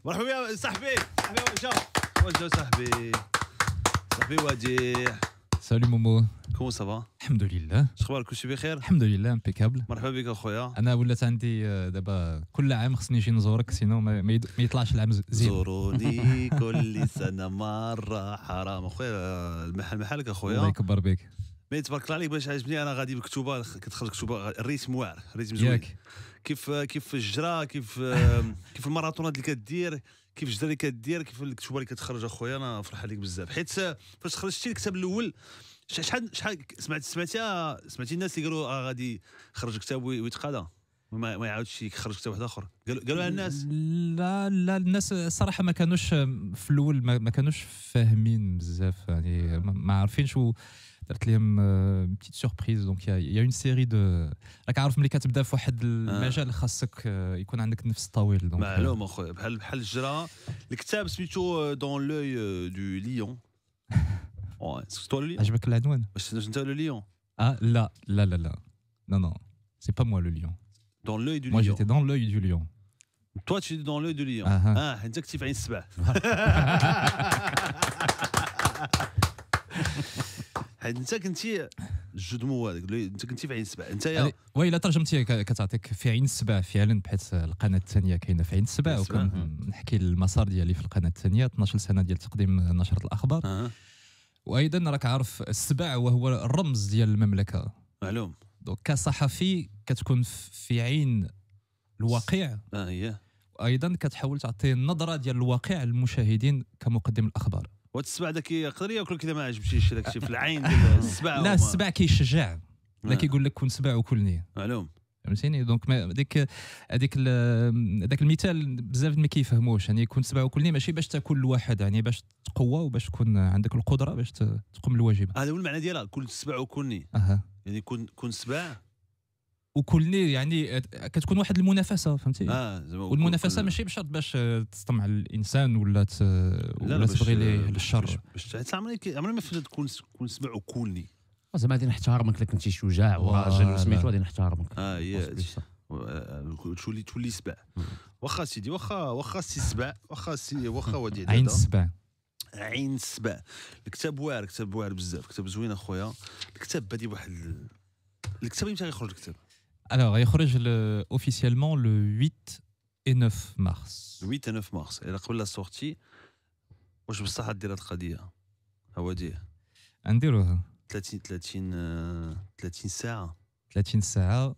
مرحبا بيا صاحبي وجه صاحبي وديع. سالي مومو. كومون سافا؟ الحمد لله. شخبارك كلشي بخير؟ الحمد لله امبيكابل. مرحبا بك اخويا. انا ولات عندي دابا كل عام خصني نجي نزورك سينو ما يطلعش العام زين. زوروني كل سنه مره حرام اخويا. المحل محلك اخويا. الله يكبر بك. مي تبارك الله عليك باش عجبني انا غادي بكتوبه كتخرج كتوبه الريتم واعر الريتم زوين كيف الجرا كيف الماراطونات اللي كدير كيف الجرا اللي كدير كيف الكتوبه اللي كتخرج اخويا. انا فرحان لك بزاف حيت فاش خرجتي الكتاب الاول شحال سمعتي الناس اللي قالوا غادي يخرج كتاب ويتقاضى ما يعاودش يخرج كتاب واحد اخر قالوا الناس لا الناس الصراحه ما كانوش في الاول ما كانوش فاهمين بزاف يعني ما عارفينش درت لهم بتيت سوربريز دونك يا اون سيري دو راك عارف ملي كتبدا في واحد المجال خاصك يكون عندك النفس طويل دونك معلوم اخويا بحال الجرا. الكتاب سميتو دون لوي دو ليون. سكتو لو ليون عجبك العنوان واش انت لو ليون؟ لا non c'est pas moi le lion. Dans l'œil du lion. Moi j'étais dans l'œil du lion. Toi tu étais dans l'œil du lion. انت كنتي في عين السبع. انت كنتي الجدمو هذاك انت كنتي في عين السبع انت وي الا ترجمتي كتعطيك في عين السبع فعلا بحيث القناه الثانيه كاينه في عين السبع وكنحكي المسار ديالي في القناه الثانيه 12 سنه ديال تقديم نشره الاخبار. وايضا راك عارف السبع وهو الرمز ديال المملكه. معلوم. دونك كصحفي كتكون في عين الواقع. وايضا كتحاول تعطي النظره ديال الواقع للمشاهدين كمقدم الاخبار. والسبع داك يقدر ياكل كذا ما عجبتيش داك الشيء في العين ديال السبع. لا السبع كيشجع لا كيقول لك كون سبع وكلني. معلوم. فهمتيني دونك هذاك المثال بزاف ما كيفهموش يعني كون سبع وكلني ماشي باش تاكل الواحد يعني باش تقوى وباش تكون عندك القدره باش تقوم بالواجب. هذا هو المعنى ديالها كل سبع وكلني. يعني كون سبع وكلني يعني كتكون واحد المنافسه فهمتي. والمنافسه ماشي بشرط باش تطمع الانسان ولا تبغي ليه الشر. باش عمري ما فهمت كون سبع وكلني. زعما غادي نحترمك الا كنتي شجاع وراجل وسميتو غادي نحترمك. تولي سبع. واخا سيدي واخا سي سبع واخا وديع عين السبع. عين السبع. الكتاب واعر بزاف كتاب زوين اخويا. الكتاب بادي بواحد الكتاب امتى غيخرج الكتاب؟ Alors, يخرج officiellement le 8 et 9 mars. 8 et 9 mars. إلا قبل لا سورتي واش بصح دير هاد القضية؟ هواديه. نديروها. 30 ساعة. 30 ساعة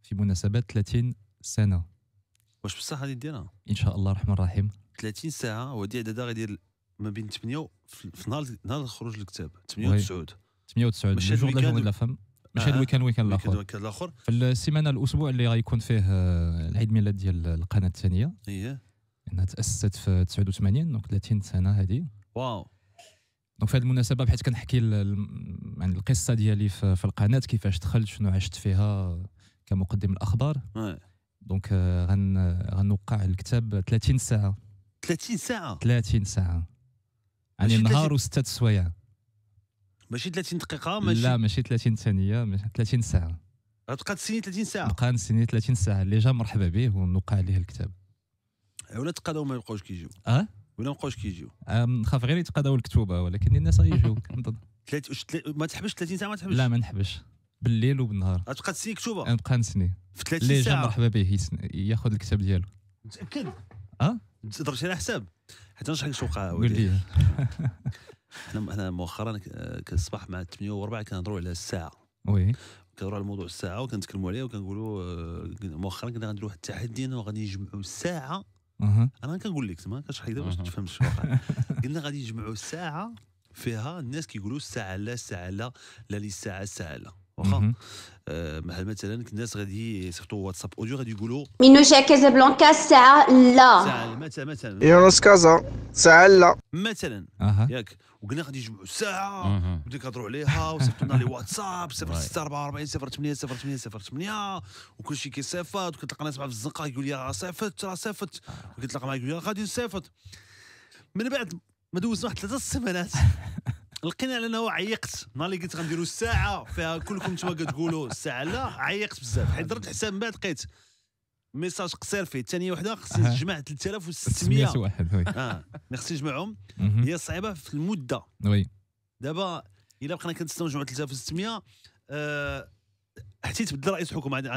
في مناسبة 30 سنة. واش بصح غادي ديرها؟ إن شاء الله الرحمن الرحيم. 30 ساعة هواديه دادا غيدير ما بين 8 في نهار خروج الكتاب 8 و 9 ماشي الجور لا جورني لا فام. ماشي الويكاند الاخر في السيمانه الاسبوع اللي غيكون فيه العيد ميلاد ديال القناه الثانيه. انها تاسست في 89 دونك 30 سنه هذه. واو. دونك في هذه المناسبه بحيث كنحكي يعني القصه ديالي في القناه كيفاش دخلت شنو عشت فيها كمقدم الاخبار. دونك غنوقع الكتاب 30 ساعه. 30 ساعه 30 ساعه يعني نهار و6 سوايع. ماشي 30 دقيقة لا ماشي 30 ثانية 30 ساعة. غتبقى تسيني 30 ساعة. بقى نسيني 30 ساعة اللي جا مرحبا به ونوقع عليه الكتاب. ولا تقاداو ما يبقاوش كيجيو. ولا ما يبقاوش كيجيو. نخاف غير يتقاداو الكتوبة ولكن الناس غيجيو. ما تحبش 30 ساعة ما تحبش؟ لا ما نحبش بالليل وبالنهار. غتبقى تسيني كتوبة؟ نبقى نسني. في 30 ساعة. اللي جا مرحبا به ياخذ الكتاب ديالو. متأكد؟ درتي على حساب؟ حتى نشرح لك شنو وقع. قول لي. احنا مؤخرا كالصباح مع 8 و4 كنهضروا على الساعه. وي كنهضروا على موضوع الساعه وكنتكلموا عليه وكنقولوا مؤخرا كنا غنديروا واحد التحدي وغادي نجمعوا الساعه. انا كنقول لك زعما كنشرح لك باش تفهم شنو واقع. قلنا غادي نجمعوا الساعه فيها الناس كيقولوا الساعه لا لا للساعه لا واخا. مثلا الناس غادي يصيفطوا واتساب اوديو غادي يقولوا مينوشا كازابلانكا الساعه لا. ساعه مثلا يونس كازا ساعه لا مثلا ياك. وقلنا غادي نجمعوا الساعه بدينا كنهضروا عليها وصيفطوا لنا لي واتساب 0644 08 08 08 وكلشي كيصيفط وكتلقى ناس مع في الزنقه يقول لي راه صيفط وكتلقى معايا يقول لي غادي نصيفط. من بعد ما دوزنا واحد 3 سيمانات لقينا انه عيقت نهار اللي قلت غنديروا الساعه فيها كلكم نتوما كتقولوا الساعه لا. عيقت بزاف حيت درت الحساب من بعد لقيت ميساج قصير فيه ثانيه وحده خصني نجمع 3600 واحد وي خصني نجمعهم هي صعيبه في المده وي دابا الا بقينا كنتسناو نجمعوا 3600 حتى تبدل رئيس الحكومه عندنا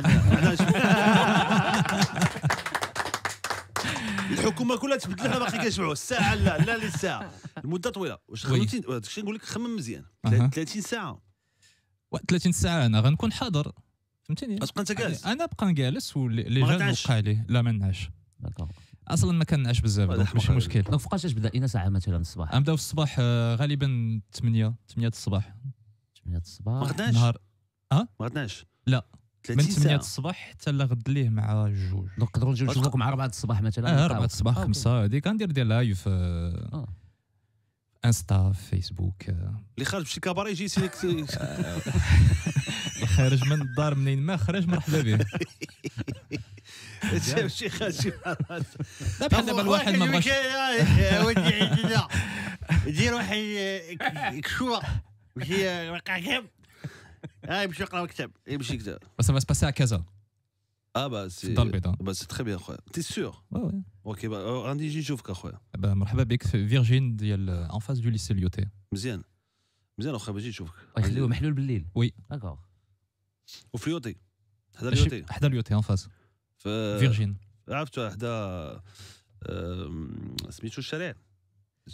الحكومه كلها تبدل حنا باقي كنجمعوا الساعه لا للساعه المده طويله واش خممتي داكشي نقول لك خمم مزيان 30 ساعه 30 ساعه انا غنكون حاضر فهمتيني تبقى انت جالس انا بقى جالس ولي جان وقع لي لا ما نعش داكور اصلا ما كنعش بزاف دونك ماشي مشكل دونك فوقاش بدأنا ساعه مثلا الصباح نبداو في الصباح غالبا 8 الصباح 8 الصباح ما غدناش نهار ما غدناش لا من 30 8 ساعه الصباح حتى لغد ليه مع الجوج دونك نقدروا نجيو نشوفوكم مع 4 الصباح مثلا 4 الصباح 5 هذيك غندير ديال لايف انستا فيسبوك اللي خارج بشي كباري يجي يسيلك خارج من الدار منين ما خرج مرحبا به شي خارج لا بحال دابا الواحد ما بغاش ودي عندنا دير واحد كشوه ماشي وقع كتاب يمشي يقرا كتاب يمشي كتاب بس va se passer à Casa bah c'est dans le béton. bah c'est très bien خويا t'es sûr ouais ok bah غادي نجي نشوفك اخويا مرحبا بك في فيرجين ديال ان فاس دو ليسي ليوتي مزيان اخويا باجي نشوفك يخليوه محلول بالليل وي داكور وفي ليوتي حدا ليوتي حدا ليوتي ان فاس فيرجين عرفتو حدا سميتو الشارع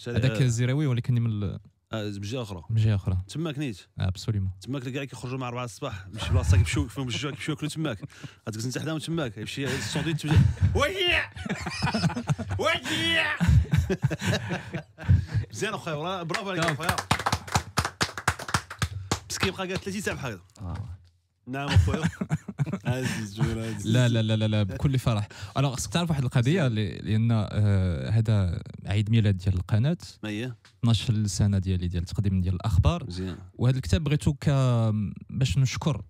هذاك الزراوي ولكن من بجهه اخرى تماك نيت ابسوليومون تماك كاع كيخرجوا مع 4 الصباح مشي بلاصه كيمشيو فيهم الجوع كيمشيو ياكلوا تماك غتجلس انت حداهم تماك يمشي السوندويتش وجيع مزيان اخويا برافو عليك اخويا مسكين بقى قال 30 ساعه بحال نعم اخويا عزيز لا لا لا لا بكل فرح انا خصك تعرف واحد القضيه لان هذا عيد ميلاد ديال القناه اييه 12 سنه ديال التقديم ديال الاخبار مزيان وهذا الكتاب بغيتو باش نشكر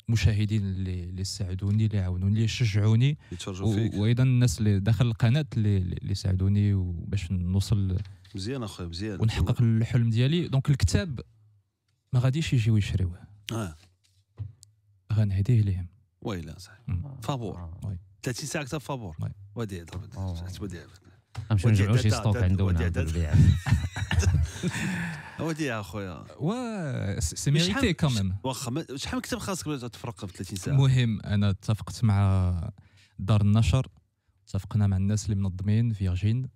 المشاهدين اللي ساعدوني اللي عاونوني اللي شجعوني وايضا الناس اللي داخل القناه اللي ساعدوني وباش نوصل مزيان اخويا مزيان ونحقق الحلم ديالي دونك الكتاب ما غاديش يجيو يشريوه غنهديه ليهم ويلا صحيح فابور 30 ساعه كتاب فابور وديع وديع نمشيو نرجعوا شي ستوك عندنا وديع اخويا سي ميريتي كاميم واخا شحال من كتاب خاصك تفرق في 30 ساعه مهم انا اتفقت مع دار النشر اتفقنا مع الناس اللي منظمين فيرجين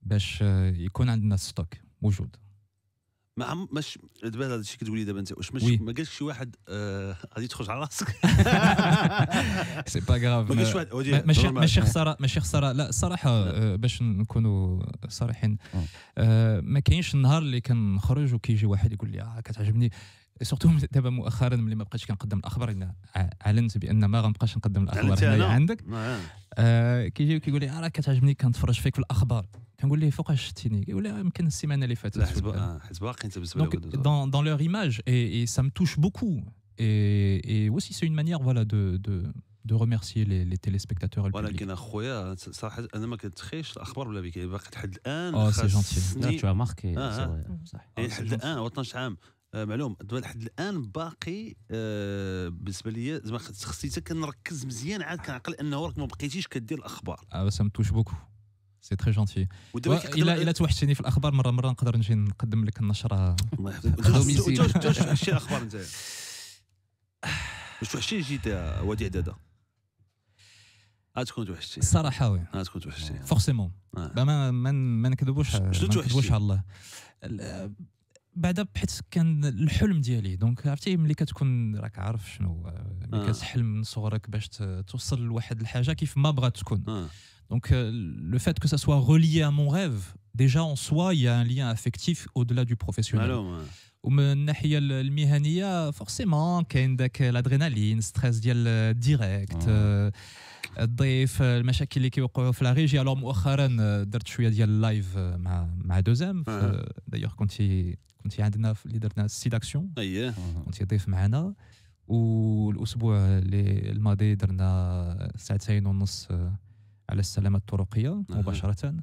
باش يكون عندنا ستوك موجود ماش دابا هذا الشيء كتقولي دابا انت واش ما قالش شي واحد غادي تخرج على راسك سي با غراف ما قالش واحد ماشي خساره لا الصراحه باش نكونوا صريحين ما كاينش النهار اللي كنخرج وكيجي واحد يقول لي كتعجبني سورتو دابا مؤخرا ملي ما بقيتش كنقدم الاخبار اعلنت بان ما غنبقاش نقدم الاخبار هنايا عندك كيجي وكيقول لي راه كتعجبني كنتفرج فيك في الاخبار كنقول ليه فوقاش شتيني كيقول لي يمكن السيمانه اللي فاتت حيت باقي انت بالنسبه لك dans leur image et ça me touche beaucoup et aussi c'est une manière voilà de remercier les téléspectateurs ولكن اخويا صراحه انا ما كنتخيلش الاخبار ولا بك باقي لحد الان سي جونتي تو ماركي صح لحد الان 12 عام معلوم لحد الان باقي بالنسبه لي زعما خصني حتى كنركز مزيان عاد كنعقل انه راك ما بقيتيش كدير الاخبار ça me touche beaucoup سي تري جونتي الا توحشتني في الاخبار مره نقدر نجي نقدم لك النشره الله يحفظك واش توحشتي الاخبار انت واش توحشتي جيت وديع دادا تكون توحشتي الصراحه وي تكون توحشتي فورسيمون ما نكذبوش على الله بعدا بحيت كان الحلم ديالي دونك عرفتي ملي كتكون راك عارف شنو ملي كتحلم من صغرك باش توصل لواحد الحاجه كيف ما بغات تكون Donc le fait que ça soit relié à mon rêve, déjà en soi, il y a un lien affectif au-delà du professionnel. ومن الناحيه المهنيه فورسيمون كاين داك الادرينالين ستريس ديال ديريكت الضيف المشاكل اللي كيوقعوا في لا ريجي الوغ مؤخرا درت شويه ديال اللايف مع دوزام دايوغ كنتي عندنا اللي درنا سي داكسيون كنتي ضيف معنا والاسبوع الماضي درنا 2.5 ساعة على السلامه الطرقيه مباشره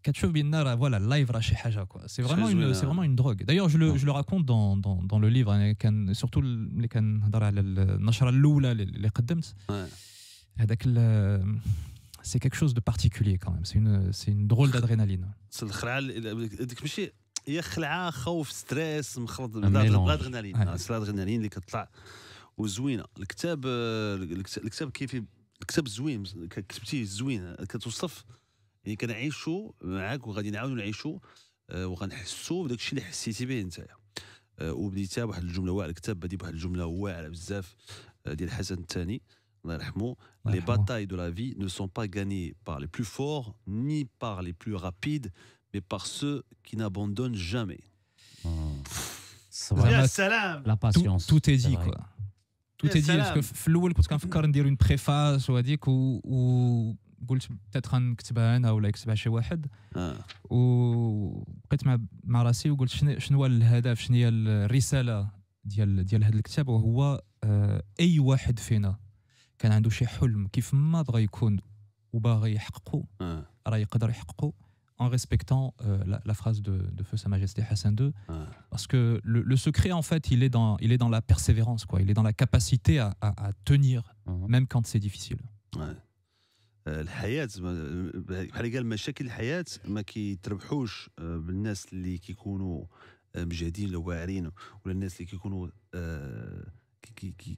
كتشوف بان راه فوالا اللايف راه شي حاجه كوا سي فريمون اون دروغ دايوغ جو لو راكونت دون لو ليفر كان سورتو ملي كنهضر على النشره الاولى اللي قدمت هذاك c'est quelque chose de particulier quand même, c'est une drôle d'adrénaline. الخلعه ديك ماشي هي خلعه خوف ستريس مخلط بالادرينالين الادرينالين اللي كتطلع وزوينه. الكتاب كيف الكتاب زوين كتبتيه زوين كتوصف يعني كنعيشوا معاك وغادي نعاودوا نعيشوا وغنحسوا بداك الشيء اللي حسيتي به نتايا. وبديتها بواحد الجمله واعره الكتاب بادي بواحد الجمله واعره بزاف ديال الحسن الثاني الله يرحمه. Les batailles de la vie ne sont pas gagnées par les plus forts ni par les plus rapides mais par ceux qui n'abandonnent jamais. يا سلام. La patience. Tout est dit quoi. Tout est dit parce que في الاول كنت كنفكر ندير اون بريفاس وهذيك وقلت peut-être غنكتبها انا ولا يكتبها شي واحد وبقيت مع راسي وقلت شنو هو الهدف شنو هي الرساله ديال هذا الكتاب. وهو اي واحد فينا كان عنده شي حلم كيف ما بغى يكون وباغي يحققه راه يقدر يحققه en respectant la phrase de Feu Sa Majesté Hassan II, parce que le secret en fait il est dans la persévérance quoi, il est dans la capacité à tenir même quand c'est difficile. الحياة بحال قال مشاكل الحياة ما كيتربحوش بالناس اللي كيكونوا مجهدين ولا واعرين ولا الناس اللي كيكونوا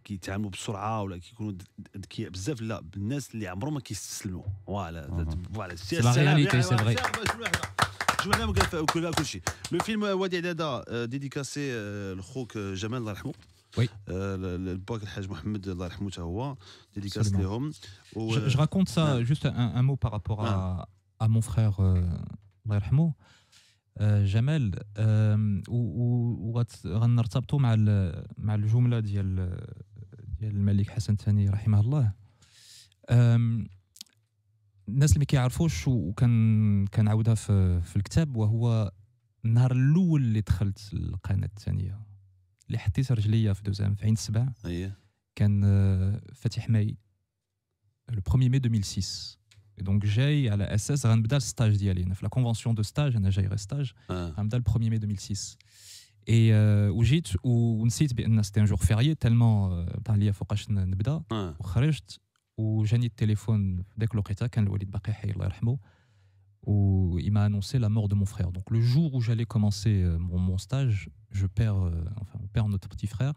كيتعاملوا بسرعه ولا كيكونوا ذكياء بزاف. لا بالناس اللي عمرهم ما كيستسلموا. فوالا سي لا رياليتي سي فري. جمعنا كل شيء. لو فيلم وادي عداده ديديكاسي لخوك جمال الله يرحمه. Oui. الباك الحاج محمد الله يرحمه حتى هو ديديكاس ليهم. Je raconte ça juste un mot par rapport à mon frère الله يرحمه جمال وغنرتبطوا مع الجمله ديال الملك حسن الثاني رحمه الله. الناس اللي ما كيعرفوش وكان عاودها في الكتاب. وهو النهار الاول اللي دخلت القناه الثانيه اللي حطيت رجليا في دوزام في عين السبع كان فاتح ماي le 1er mai 2006. Et donc جاي على اساس غنبدا الستاج ديالي انا في لا كونفونسيون دو ستاج انا جاي غير ستاج غنبدا 1er mai 2006. اي وجيت ونسيت بان سيتي ان جور فيريي تالمون طلع ليا فوقاش نبدا وخرجت وجاني التليفون في ذاك الوقيته كان الوالد باقي حي الله يرحمه où il m'a annoncé la mort de mon frère. Donc le jour où j'allais commencer mon stage, on perd notre petit frère.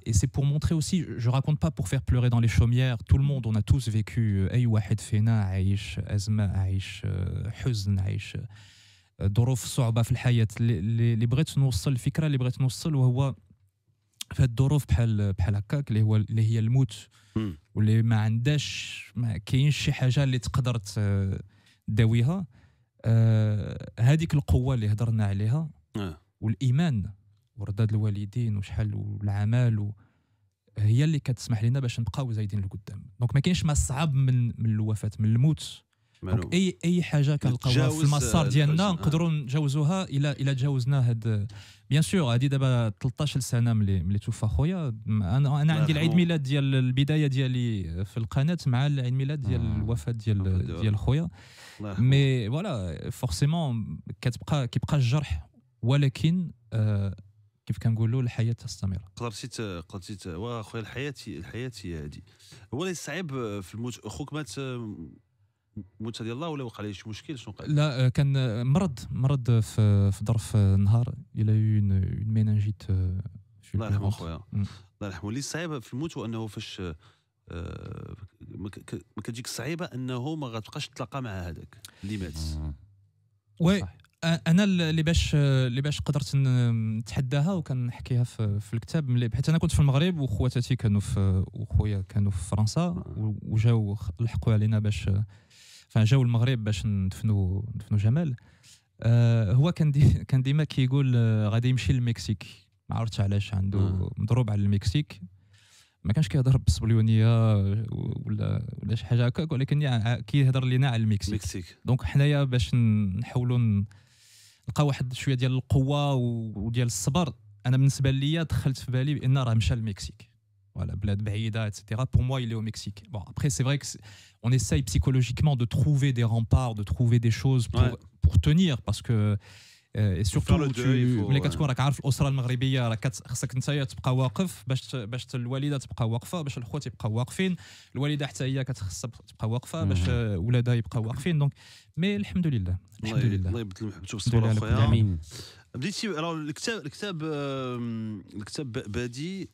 Et c'est pour montrer aussi, je raconte pas pour faire pleurer dans les chaumières, tout le monde, on a tous vécu أي واحد فينا عايش أزمة عايش حزن عايش ظروف صعبة في الحياة. اللي بغيت نوصل الفكرة اللي بغيت نوصل وهو في هاد الظروف بحال هكاك اللي هي الموت واللي ما كاينش شي حاجة اللي تقدر داويها. هذيك القوة اللي هضرنا عليها والإيمان ورداد الوالدين وشحال والعمل هي اللي كتسمح لنا باش نبقاو زايدين لقدام. دونك ما كاينش ما صعب من الوفاة من الموت. دونك اي حاجه كنلقاوها في المسار ديالنا نقدروا نتجاوزوها الى تجاوزنا هاد بيان سور. هادي دابا 13 سنه ملي توفى خويا. انا عندي العيد ميلاد ديال البدايه ديالي في القناه مع العيد ميلاد ديال الوفاه ديال خويا. مي فوالا فورسيمون كيبقى الجرح ولكن كيف كنقولوا الحياه تستمر. قدرتي واخويا الحياه هي هذه. هو اللي صعيب في الموت. اخوك مات موت ديال الله ولا وقع ليه شي مشكل شنو قال؟ لا كان مرض في ظرف نهار الى اون مينانجيت. الله يرحمه خويا الله يرحمه. اللي صعيب في الموت هو انه فاش ما كتجيك صعيبه انه ما غتبقاش تتلاقى مع هذاك اللي مات. وي انا اللي باش قدرت نتحداها وكنحكيها في الكتاب حيت انا كنت في المغرب وخواتاتي وخويا كانوا في فرنسا وجاو لحقوا علينا باش جاو المغرب باش ندفنوا جمال. هو كان ديما كيقول غادي يمشي للمكسيك. ما عرفتش علاش عنده مضروب على المكسيك. ما كانش كيهضر بالصبليونيه ولا شي حاجه هكاك ولكن كيهضر لينا على المكسيك. دونك حنايا باش نحاولوا نلقى واحد شويه ديال القوه وديال الصبر. انا بالنسبه ليا دخلت في بالي بان راه مشى للمكسيك voilà بلاد بعيده etc. pour moi il est au Mexique. Bon après c'est vrai que on essaye psychologiquement de trouver des remparts, de trouver des choses pour tenir parce que اي سورتو ملي كتكون راك عارف الاسره المغربيه راه خصك انت تبقى واقف باش الوالده تبقى واقفه، باش الخوت يبقاو واقفين، الوالده حتى هي كتخصها تبقى واقفه باش ولادها يبقاو واقفين. دونك مي الحمد لله الله يبدل محبته بالصبر اخويا. امين. بديتي راه الكتاب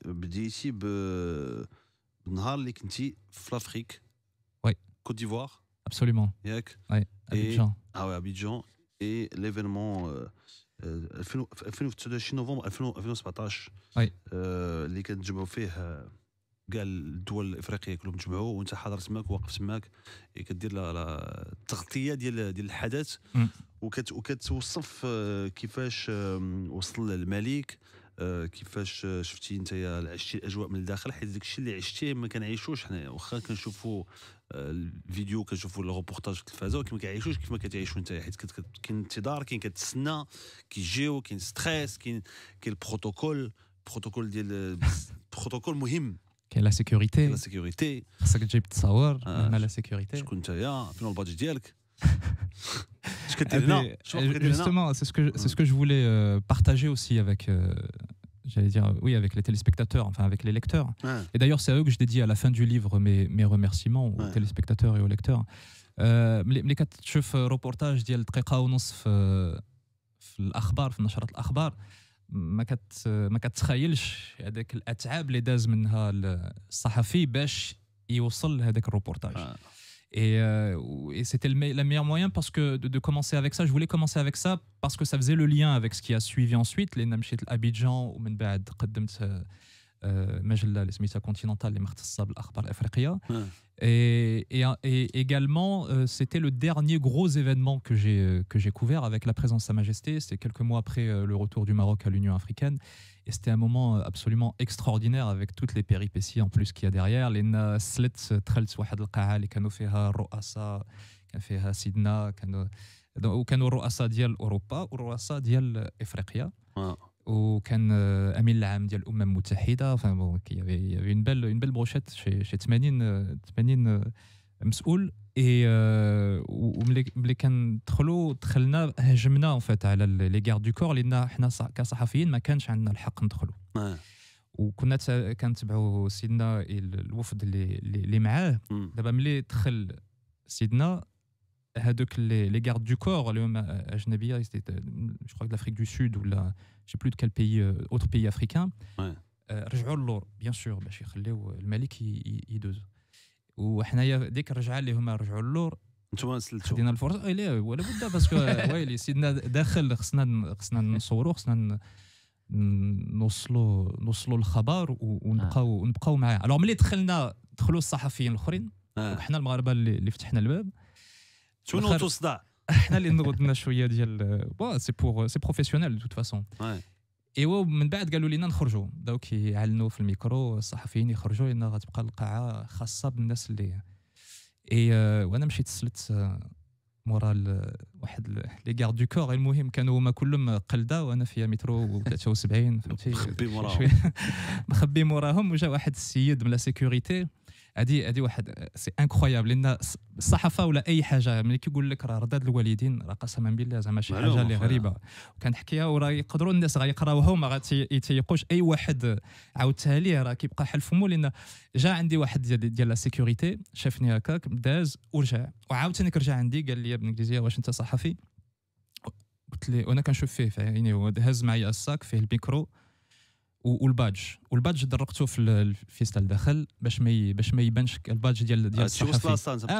بديتي بالنهار اللي كنتي في لافريك. وي كوت ديفوار. ابسوليومون. ياك. وي ابيجان. ابيجان. اي ليفينمون 29 نوفمبر 2017 اللي كنتجمعوا فيه كاع الدول الافريقيه كلهم تجمعوا وانت حاضر تماك واقف تماك كدير التغطيه ديال الحدث وكتوصف كيفاش وصل الملك، كيفاش شفتي انت عشتي الاجواء من الداخل، حيت داك الشيء اللي عشتيه ما كنعيشوش حنايا، واخا كنشوفوا الفيديو كنشوفوا الروبورتاج في التلفازه ولكن ما كيعيشوش كيف ما كتعيشوا انت، حيت كاين انتظار، كاين كتسنى، كيجيو، كاين ستريس، كاين البروتوكول ديال بروتوكول مهم، كاين لا سيكوريتي. لا سيكوريتي خاصك تجيب تصاور مع لا سيكوريتي. شكون نتايا فين البادج ديالك اش كدير هنا. Justement, c'est ce que je voulais partager aussi avec j'allais dire oui avec les téléspectateurs, enfin avec les lecteurs. Et d'ailleurs c'est à eux que je dédie à la fin du livre mes remerciements aux téléspectateurs et aux lecteurs. ملي كتشوف روبورتاج ديال دقيقه ونص في الاخبار، في نشرات الاخبار، ما كتخيلش هذاك الاتعاب اللي داز منها الصحفي باش يوصل لهذاك الروبورتاج. Et c'était le meilleur moyen parce que de commencer avec ça. Je voulais commencer avec ça parce que ça faisait le lien avec ce qui a suivi ensuite. لأن مشيت لأبيجان ومن بعد قدمت مجلة اللي سميتها كونتيننتال اللي مختصة بالأخبار الأفريقية. Et également, c'était le dernier gros événement que j'ai couvert avec la présence de Sa Majesté. C'était quelques mois après le retour du Maroc à l'Union africaine. Et c'était un moment absolument extraordinaire avec toutes les péripéties en plus qu'il y a derrière. لأن سلت دخلت واحد القاعة اللي كانوا فيها الرؤساء، كان فيها سيدنا، وكانوا الرؤساء ديال أوروبا والرؤساء ديال إفريقيا. وكان امين العام ديال الامم المتحده. enfin il y avait une belle brochette chez 80 مسؤول. وملي دخلنا هجمنا ان فات على لي غارد دو كور لان حنا كصحفيين ما كانش عندنا الحق ندخلوا. وكنا كنتبعوا سيدنا الوفد اللي معاه. دابا ملي دخل سيدنا هذوك لي غارد دو كور اللي هما اجنبيه، جو كخوا د l'Afrique du Sud ولا je sais plus de quel pays autre pays africain. رجعوا اللور بيان سور باش يخليو الملك يدوز. وحنايا ديك الرجعه اللي هما رجعوا اللور نتوما سلتوا خدينا الفرصه لا ولا بد باسكو ويلي سيدنا داخل خصنا نصوروا، خصنا نوصلوا الخبر ونبقاو معاه. الوغ ملي دخلوا الصحفيين الاخرين وحنا المغاربه اللي فتحنا الباب شنو نوضوا الصداع، احنا اللي نوضنا شويه ديال سي بروفيسيونيل دو توت فاسون. ايوا من بعد قالوا لنا نخرجوا، بداو كيعلنوا في الميكرو الصحفيين يخرجوا لان غتبقى القاعه خاصه بالناس اللي وانا مشيت سلت مورا واحد لي غارد دو كور. المهم كانوا هما كلهم قلده وانا فيها مترو 73 فهمتي مخبي موراهم. وجا واحد السيد من لا سيكوريتي هادي واحد سي انكرويابل لان الصحافه ولا اي حاجه ملي كيقول لك راه رداد الوالدين راه قسما بالله زعما شي حاجه اللي غريبه وكنحكيها وراه يقدروا الناس غيقراوها وما غيتيقوش. اي واحد عاودتها ليه راه كيبقى حل فمو. لان جا عندي واحد ديال لا سيكوريتي شافني هكاك داز ورجع وعاوتاني رجع عندي قال لي بالانجليزيه واش انت صحفي؟ قلت لي وانا كنشوف فيه يعني هو هز معايا الساك فيه الميكرو والبادج درقته في الفيستال داخل باش ما يبانش البادج ديال الصحفي.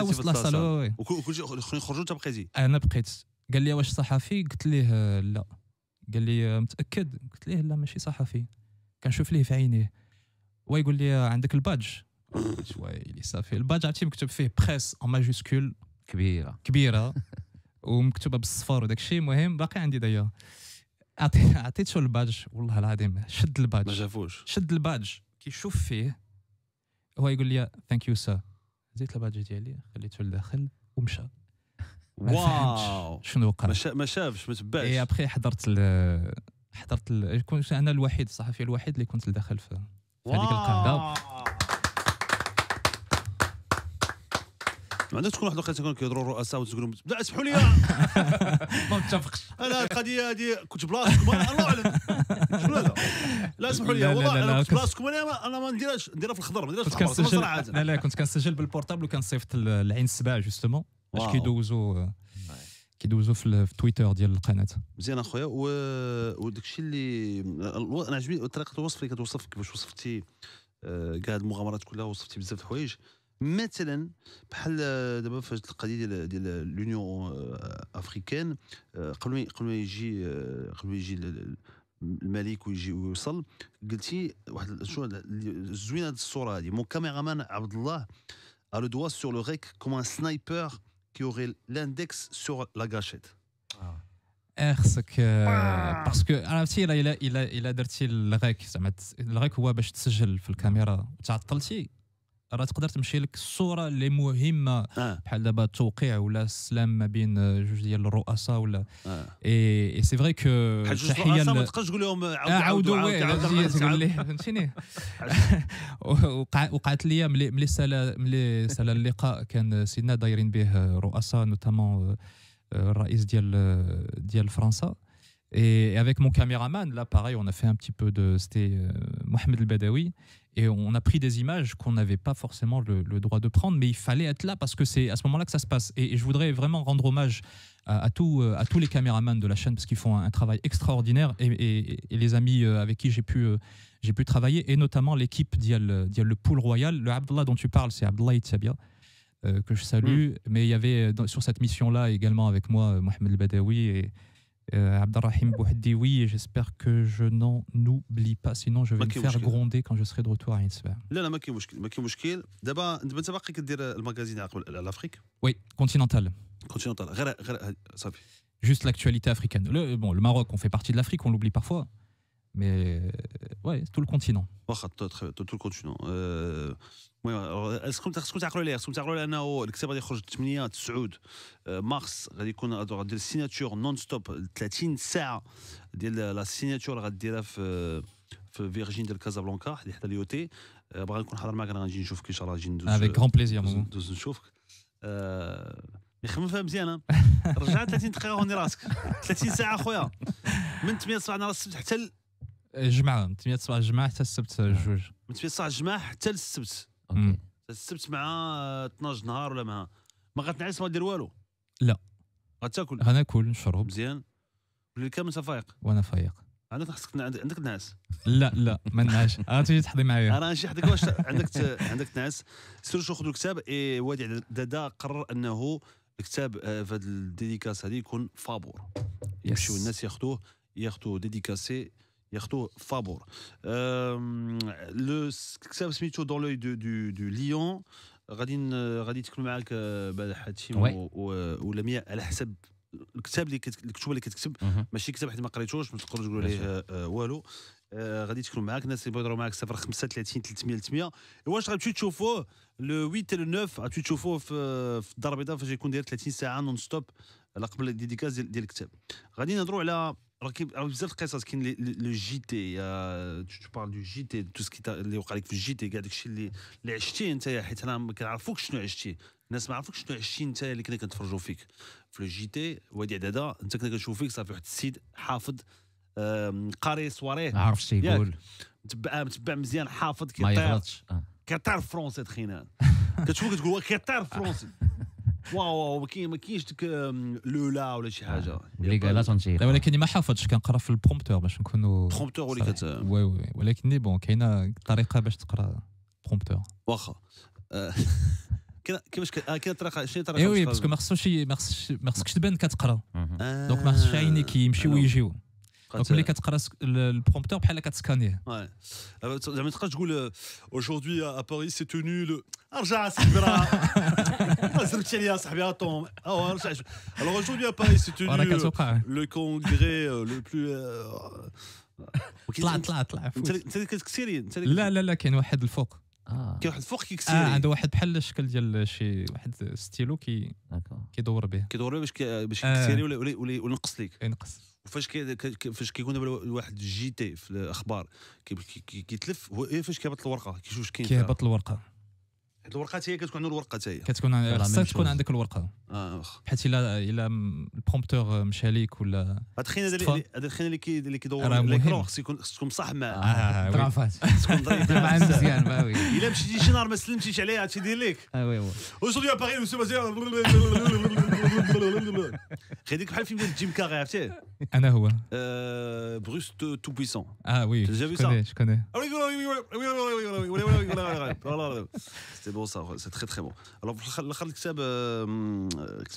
وصل لاصال وكلشي الاخرين خرجوا انت بقيتي. انا بقيت. قال لي واش صحفي؟ قلت ليه لا. قال لي متاكد؟ قلت ليه لا ماشي صحفي. كنشوف ليه في عينيه ويقول لي عندك البادج؟ قلت ويلي صافي. البادج عرفتي مكتوب فيه بريس ان ماجيسكول كبيره ومكتوبه بالصفار وداك الشيء. المهم باقي عندي دايا. عطيته البادج والله العظيم شد البادج ما شافوش. شد البادج كيشوف فيه هو يقول لي ثانك يو سا. زيت البادج ديالي خليته لداخل ومشى. واو شنو وقع؟ ما شافش ما تبعش. اي ابخي حضرت كنت انا الوحيد الصحفي الوحيد اللي كنت لداخل في هذيك القاعده. ما عندك تكون واحد الوقيته كانوا كيهضروا الرؤساء وتقول لهم لا اسمحوا لي ما متفقش. انا القضيه هذه كنت بلاصتكم الله اعلم شنو هذا لا اسمحوا لي والله انا كنت بلاصتكم انا ما نديرهاش نديرها في الخضر ما نديرهاش في الحمر صراحه. لا كنت كنسجل بالبورتابل وكنصيفط العين السبع جوستومون باش كيدوزوا في تويتر ديال القناه. مزيان اخويا وداك الشيء اللي انا عجبني طريقه الوصف اللي كتوصف كيفاش وصفتي كاع هاد المغامرات كلها وصفتي بزاف د الحوايج مثلا بحال دابا في القضيه ديال لونيون افريكان قبل ما يجي الملك ويجي ويوصل قلتي واحد شو زوينه هاد الصوره هذه مون كاميرامان عبد الله a le doigt sur le rec comme un sniper qui aurait l'index sur la gâchette. خصك باسكو عرفتي الا درتي الغيك زعما الغيك هو باش تسجل في الكاميرا وتعطلتي راه تقدر تمشي لك الصوره اللي مهمه بحال دابا التوقيع ولا السلام ما بين جوج ديال الرؤساء ولا اي سي فري كو تحيه ما تقدرش تقول لهم عاودوا تقول ليه فهمتيني. وقعت لي ملي سال اللقاء كان سيدنا دايرين به رؤساء نوتامون الرئيس ديال فرنسا. Et avec mon caméraman, là, pareil, on a fait un petit peu de... C'était Mohamed El-Badawi. Et on a pris des images qu'on n'avait pas forcément le droit de prendre, mais il fallait être là parce que c'est à ce moment-là que ça se passe. Et je voudrais vraiment rendre hommage à tous les caméramans de la chaîne parce qu'ils font un travail extraordinaire et les amis avec qui j'ai pu travailler, et notamment l'équipe d'Ial le Pool Royal. Le Abdallah dont tu parles, c'est Abdallah Itzabia. Que je salue. Mais il y avait sur cette mission-là également avec moi Mohamed El-Badawi et Abdelrahim Bouhadioui, et j'espère que je n'en oublie pas, sinon je vais me faire gronder quand je serai de retour à Insper. لا ما كاين مشكل دابا انت باقي كدير المغازين قبل الافريك. Oui, continental. غير صافي. Juste l'actualité africaine. Le Maroc, on fait partie de l'Afrique, on l'oublie parfois. Mais ouais, tout le continent. واخا tout le continent. المهم خصكم تعقلوا ليه انه الكتاب غادي يخرج 8 9 مارس غادي يكون غادي دير السيناتور نون ستوب 30 ساعه ديال لا سيناتور غاديرها في فيرجين ديال كازابلانكا حدا اليوتي. باغي نكون حاضر معاك انا غنجي نشوفك ان شاء الله غنجي ندوز افيك غران بليزير ندوز نشوفك يخمم فيها مزيان رجع 30 دقيقه هوني راسك 30 ساعه خويا من 8 الصباح نهار السبت حتى الجمعه 8 الصباح الجمعه حتى السبت جوج من 8 الصباح الجمعه حتى السبت. السبت مع 12 نهار ولا مع ما غتنعس ما دير والو. لا غتاكل غناكل نشرب مزيان والليل كامل انت فايق. وانا فايق. عندك تنعس. لا ما نعس تجي تحضي معايا. انا نشي حدك واش عندك تنعس سير خذوا الكتاب. اي وادي دادا قرر انه الكتاب في هذه الديديكاس هذه يكون فابور يمشيو الناس ياخذوه ديديكاسي ياخذوه فابور. لو كتاب سميتو دون لوي دو ليون. غادي تكون معاك بعد حاتم ولمياء على حسب الكتاب الكتب اللي كتكتب ماشي كتاب حيت ما قريتوش ما تقدرش تقول عليه والو. غادي تكونوا معاك الناس اللي يهضروا معاك 035 300 300. واش غتمشيو تشوفوه لو 8 لو 9 غتمشيو تشوفوه في الدار البيضاء فاش يكون داير 30 ساعه نون ستوب على قبل الديديكاز ديال الكتاب. غادي نهضروا على راه بزاف القصص كاين لو جي تي تو بارل دو جي تي تو سكي اللي وقع لك في الجي تي كاع داكشي اللي عشتيه انت حيت انا ما كنعرفوكش شنو عشتي الناس ما عرفوكش شنو عشتي انت اللي كنا كنتفرجوا فيك في الجي تي وادي عداده انت كنا كنشوف فيك صافي واحد السيد حافظ قاري سواريه ما عرفش يقول متبع مزيان حافظ ما يغلطش كيطير فرونسي تخينا كتشوف كتقول كيطير فرونسي واو ما كاينش ديك لولا ولا شي حاجه اللي قالها تنتي. لا ولكني ما حافظش كنقرا في البرومبتور باش نكونوا برومبتور هو اللي وي ولكني بون كاينه طريقه باش تقرا برومبتور واخا كيفاش كاين طريقه شنو طريقه اي وي باسكو ما خصكش تبان كتقرا دونك ما خصش عينيك يمشيو ويجيو دونك ملي كتقرا البرومبتور بحال كتسكانيه زعما ما تبقاش تقول aujourd'hui à Paris c'est tenu le ارجع صاحبي راه زربتي عليا صاحبي طوم ارجع alors aujourd'hui à Paris c'est tenu le congrès le plus طلع انت كتكسيري لا كاين واحد الفوق كاين واحد الفوق كيكسيري عنده واحد بحال الشكل ديال شي واحد ستيلو كيدور به باش كيكسيري ولا ينقص ليك ينقص. وفاش فاش كيكون دابا واحد الجي تي في الاخبار كيتلف هو فاش كيهبط الورقه كيشوف كاين كيهبط الورقه الورقه هي كتكون عندنا الورقه حتى هي كتكون خاصك تكون عندك الورقه واخا حيت الا البرومبتور مشى ليك ولا هاد الخينا هذا الخينا اللي كيدور راه مهم. ليكرون خص تكون مصاحب معاه طرافات تكون ضريب مع مزيان ما وي الا مشيتي شي نهار ما سلمتيش عليه هادشي يدير لك وي aujourd'hui à Paris monsieur Mazia خديك بحال الفيلم ديال جيم كاري عرفتيه انا هو بروس تو بويسون وي T'as déjà vu ça je connais C'était bon ça, c'est très très bon. Alors, le kitab,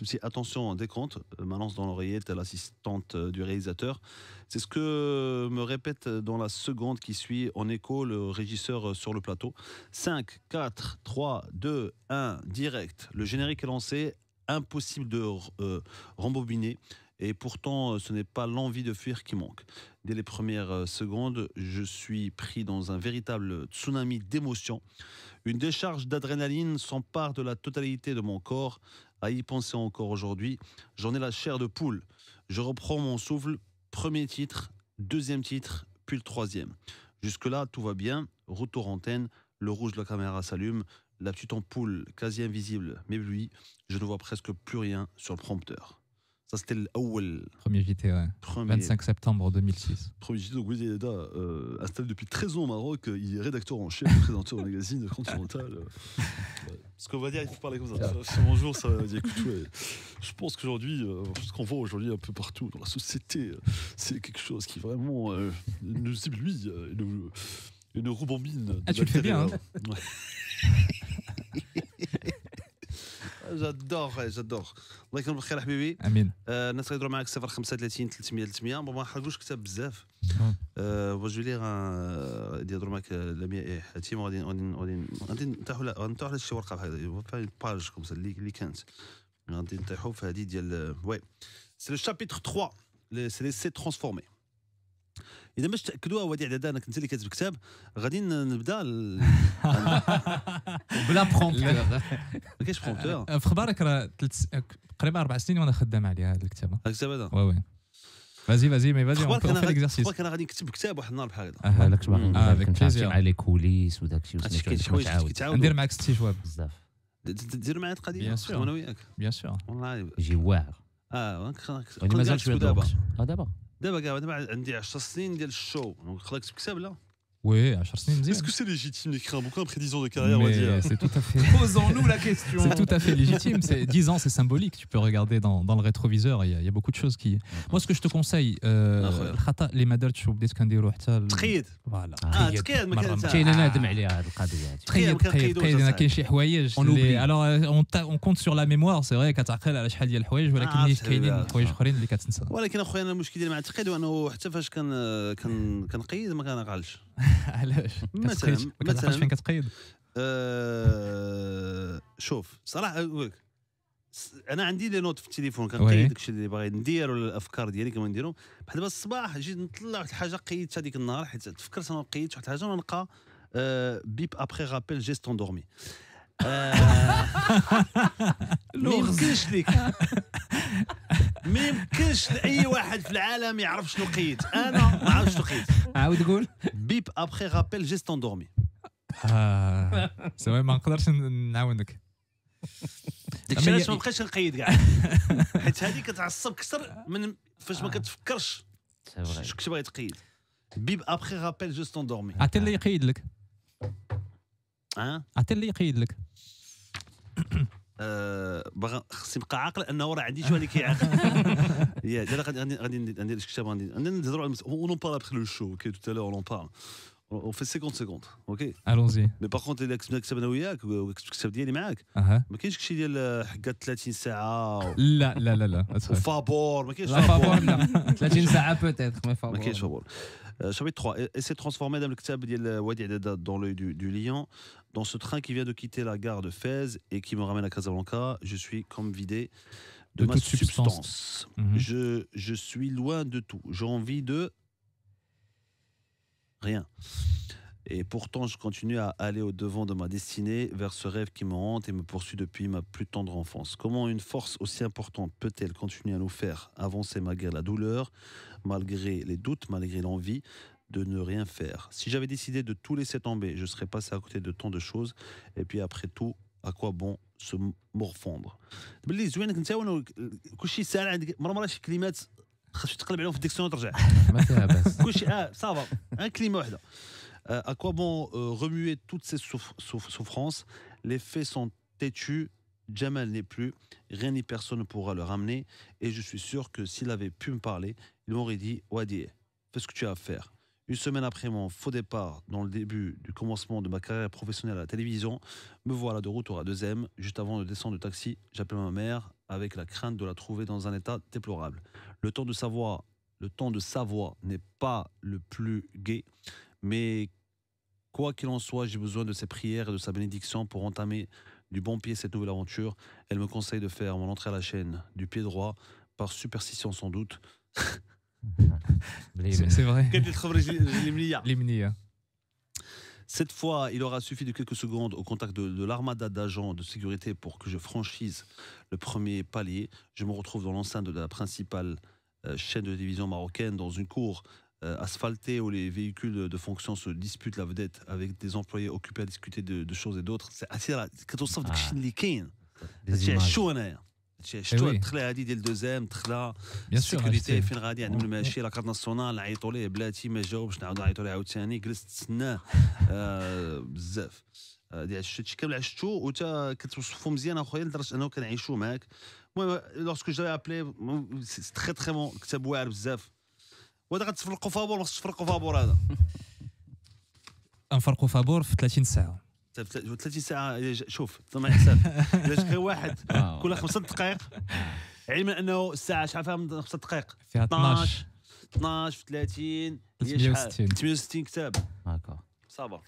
c'est attention, décompte, ma lance dans l'oreillette, l'assistante du réalisateur. C'est ce que me répète dans la seconde qui suit en écho le régisseur sur le plateau. 5, 4, 3, 2, 1, direct. Le générique est lancé, impossible de rembobiner. Et pourtant, ce n'est pas l'envie de fuir qui manque. Dès les premières secondes, je suis pris dans un véritable tsunami d'émotions. Une décharge d'adrénaline s'empare de la totalité de mon corps. À y penser encore aujourd'hui, j'en ai la chair de poule. Je reprends mon souffle. Premier titre, deuxième titre, puis le troisième. Jusque-là, tout va bien. Retour antenne, le rouge de la caméra s'allume. La petite ampoule, quasi invisible, m'éblouit. Je ne vois presque plus rien sur le prompteur. Ça, c'était l'awel. Premier JT, ouais. 25 septembre 2006. Premier JT, donc Willy Eda, installé depuis 13 ans au Maroc, il est rédacteur en chef, présenteur au magazine Continental. Ce qu'on va dire, il faut parler comme ça. Bonjour, ça va dire, écoute, ouais, je pense qu'aujourd'hui, ce qu'on voit aujourd'hui un peu partout dans la société, c'est quelque chose qui vraiment nous éblouit, nous rembobine. Ah, tu le fais bien, hein. Ouais. j'adore الله يكرمك بخير حبيبي امين الناس يهضروا معاك 035 300 300 ما نحرقوش كتاب بزاف جو ليغ يهضروا معاك لمياء حاتم غادي نطيحوا على شي ورقه بحال هكا باج كوم سا اللي كانت غادي نطيحوا في هذه ديال وي سي لو شابيتر 3 سي لي سي ترانسفورمي اذا باش تاكدوا وديع دادا انك انت اللي كاتب كتاب غادي نبدا بلا برومبتور ما كاينش برومبتور في خبارك راه تقريبا 4 سنين وانا خدام عليها هذا الكتاب الكتاب هذا وي فازي مي فازي اون في ليكزارسيس انا غادي نكتب كتاب واحد النهار بحال هكذا هذاك باغي avec كنت مع لي كوليس وداك الشيء كاين شي حوايج كيتعاودوا ندير معاك 6 شواب بزاف ديروا معايا القضيه بيان سور انا وياك بيان سور والله يجي واعر وني مازال شويه دابا كاع عندي 10 سنين ديال الشو دونك خلاك تكتب كتاب لا Oui, 10 سنين مزيان. Est-ce que c'est légitime d'écrire un bouquin après 10 ans de carrière, on va dire? C'est tout à fait. Posons-nous la question. C'est tout à fait légitime. 10 ans, c'est symbolique. Tu peux regarder dans le rétroviseur. Il y a beaucoup de choses qui. Moi, ce que je te conseille, les madars, tu بديت كنديرو حتى تقيد. Voilà. تقيد ما كانش. كاين نادم عليها هذه القضيه. تقيد انا كاين شي حوايج alors on compte sur la mémoire, c'est vrai كتعقل على شحال ديال الحوايج ولكن كاينين حوايج اخرين اللي كتنسى. ولكن اخويا انا المشكل ديالي مع التقييد هو انه حتى فاش كنقيد ما كنعقلش. علاش؟ مثلا فين كتقيد؟ شوف صراحه نقول لك انا عندي لي نوت في التليفون كنقيد داكشي اللي باغي ندير ولا الافكار ديالي كما نديرهم بحال دابا الصباح جيت نطلع واحد الحاجه قيدتها ديك النهار حيت تفكرت انا قيدت واحد الحاجه ونلقى بيب ابري رابيل جيست اندورمي ما يمكنش ليك ما يمكنش لاي واحد في العالم يعرف شنو قيد انا ما عرفتش شنو قيد عاود قول بيب ابري رابيل جيست اندورمي سواء ما نقدرش نعاونك داكشي علاش ما بقيتش نقيد كاع حيت هذه كتعصب اكثر من فاش ما كتفكرش شكون باغي تقيد بيب ابري رابيل جوست اندورمي عطي اللي يقيد لك عطي اللي يقيد لك باغا خصني نبقى عاقل انه راه عندي شي اللي كيعاقل يا غادي ندير شي كتاب غادي نهضروا على اون بارل ابخي لو شو اوكي تو تالور اون بارل On fait 50 secondes, ok? Allons-y. Mais par contre, اللي كتبنا انا وياك وكتب ديالي معاك ما كاينش كشي ديال حكات 30 ساعه لا فابور ما كاينش فابور لا 30 ساعه بوتيت ما فابور ما كاينش فابور chapitre 3 essaie de transformer dans le كتاب ديال وادي عداده dans l'œil du lion dans ce train qui vient de quitter la gare de Fès et qui me ramène à Casablanca je suis comme vidé de ma substance. Je suis loin de tout j'ai envie de rien. Et pourtant, je continue à aller au-devant de ma destinée, vers ce rêve qui me hante et me poursuit depuis ma plus tendre enfance. Comment une force aussi importante peut-elle continuer à nous faire avancer malgré la douleur, malgré les doutes, malgré l'envie de ne rien faire. Si j'avais décidé de tout laisser tomber, je serais passé à côté de tant de choses. Et puis après tout, à quoi bon se morfondre. باللي زوينك انت وانا كلشي ساهل عندك مرة شي كلمات خاصك تقلب عليهم في الديكسيون وترجع. ما فيها باس. كلشي صافا ان كلمة واحدة. À quoi bon remuer toutes ces souffrances? Les faits sont têtus. Jamal n'est plus, rien ni personne ne pourra le ramener. Et je suis sûr que s'il avait pu me parler, il m'aurait dit Wadi, fais ce que tu as à faire. Une semaine après mon faux départ, dans le début du commencement de ma carrière professionnelle à la télévision, me voilà de retour à 2M. Juste avant de descendre du taxi, j'appelle ma mère avec la crainte de la trouver dans un état déplorable. Le ton de sa voix n'est pas le plus gai, mais quoi qu'il en soit, j'ai besoin de ses prières et de sa bénédiction pour entamer du bon pied cette nouvelle aventure. Elle me conseille de faire mon entrée à la chaîne du pied droit, par superstition sans doute. C'est vrai. Cette fois, il aura suffi de quelques secondes au contact de l'armada d'agents de sécurité pour que je franchisse le premier palier. Je me retrouve dans l'enceinte de la principale chaîne de télévision marocaine, dans une cour asphaltée où les véhicules de fonction se disputent la vedette avec des employés occupés à discuter de choses et d'autres. C'est assez là. Quand on sort de Chine, les Kane, c'est chaud, hein. شتو تخلى هذه ديال دوزام تخلى السيكوريتي فين غادي عندهم الماشي لا كارت ناسيونال عيطوا ليه بلاتي ما جاوبش نعاودوا نعيطوا ليه عاوتاني جلست تسناه بزاف ديال هادشي كامل عشتو وتا كتوصفو مزيان اخويا لدرجه انه كنعيشو معاك. المهم لورسكو جاي ابلي سي تري تري بون كتاب واعر بزاف. وهذا غتفرقوا فابور ما خصش تفرقوا فابور هذا نفرقوا فابور في 30 ساعه 30 ساعة. شوف طلع حساب إذا جا واحد كل 5 دقائق، علما أنه الساعة شحال فيها 5 دقائق؟ فيها 12 في 30 360 كتاب. هاكا صافا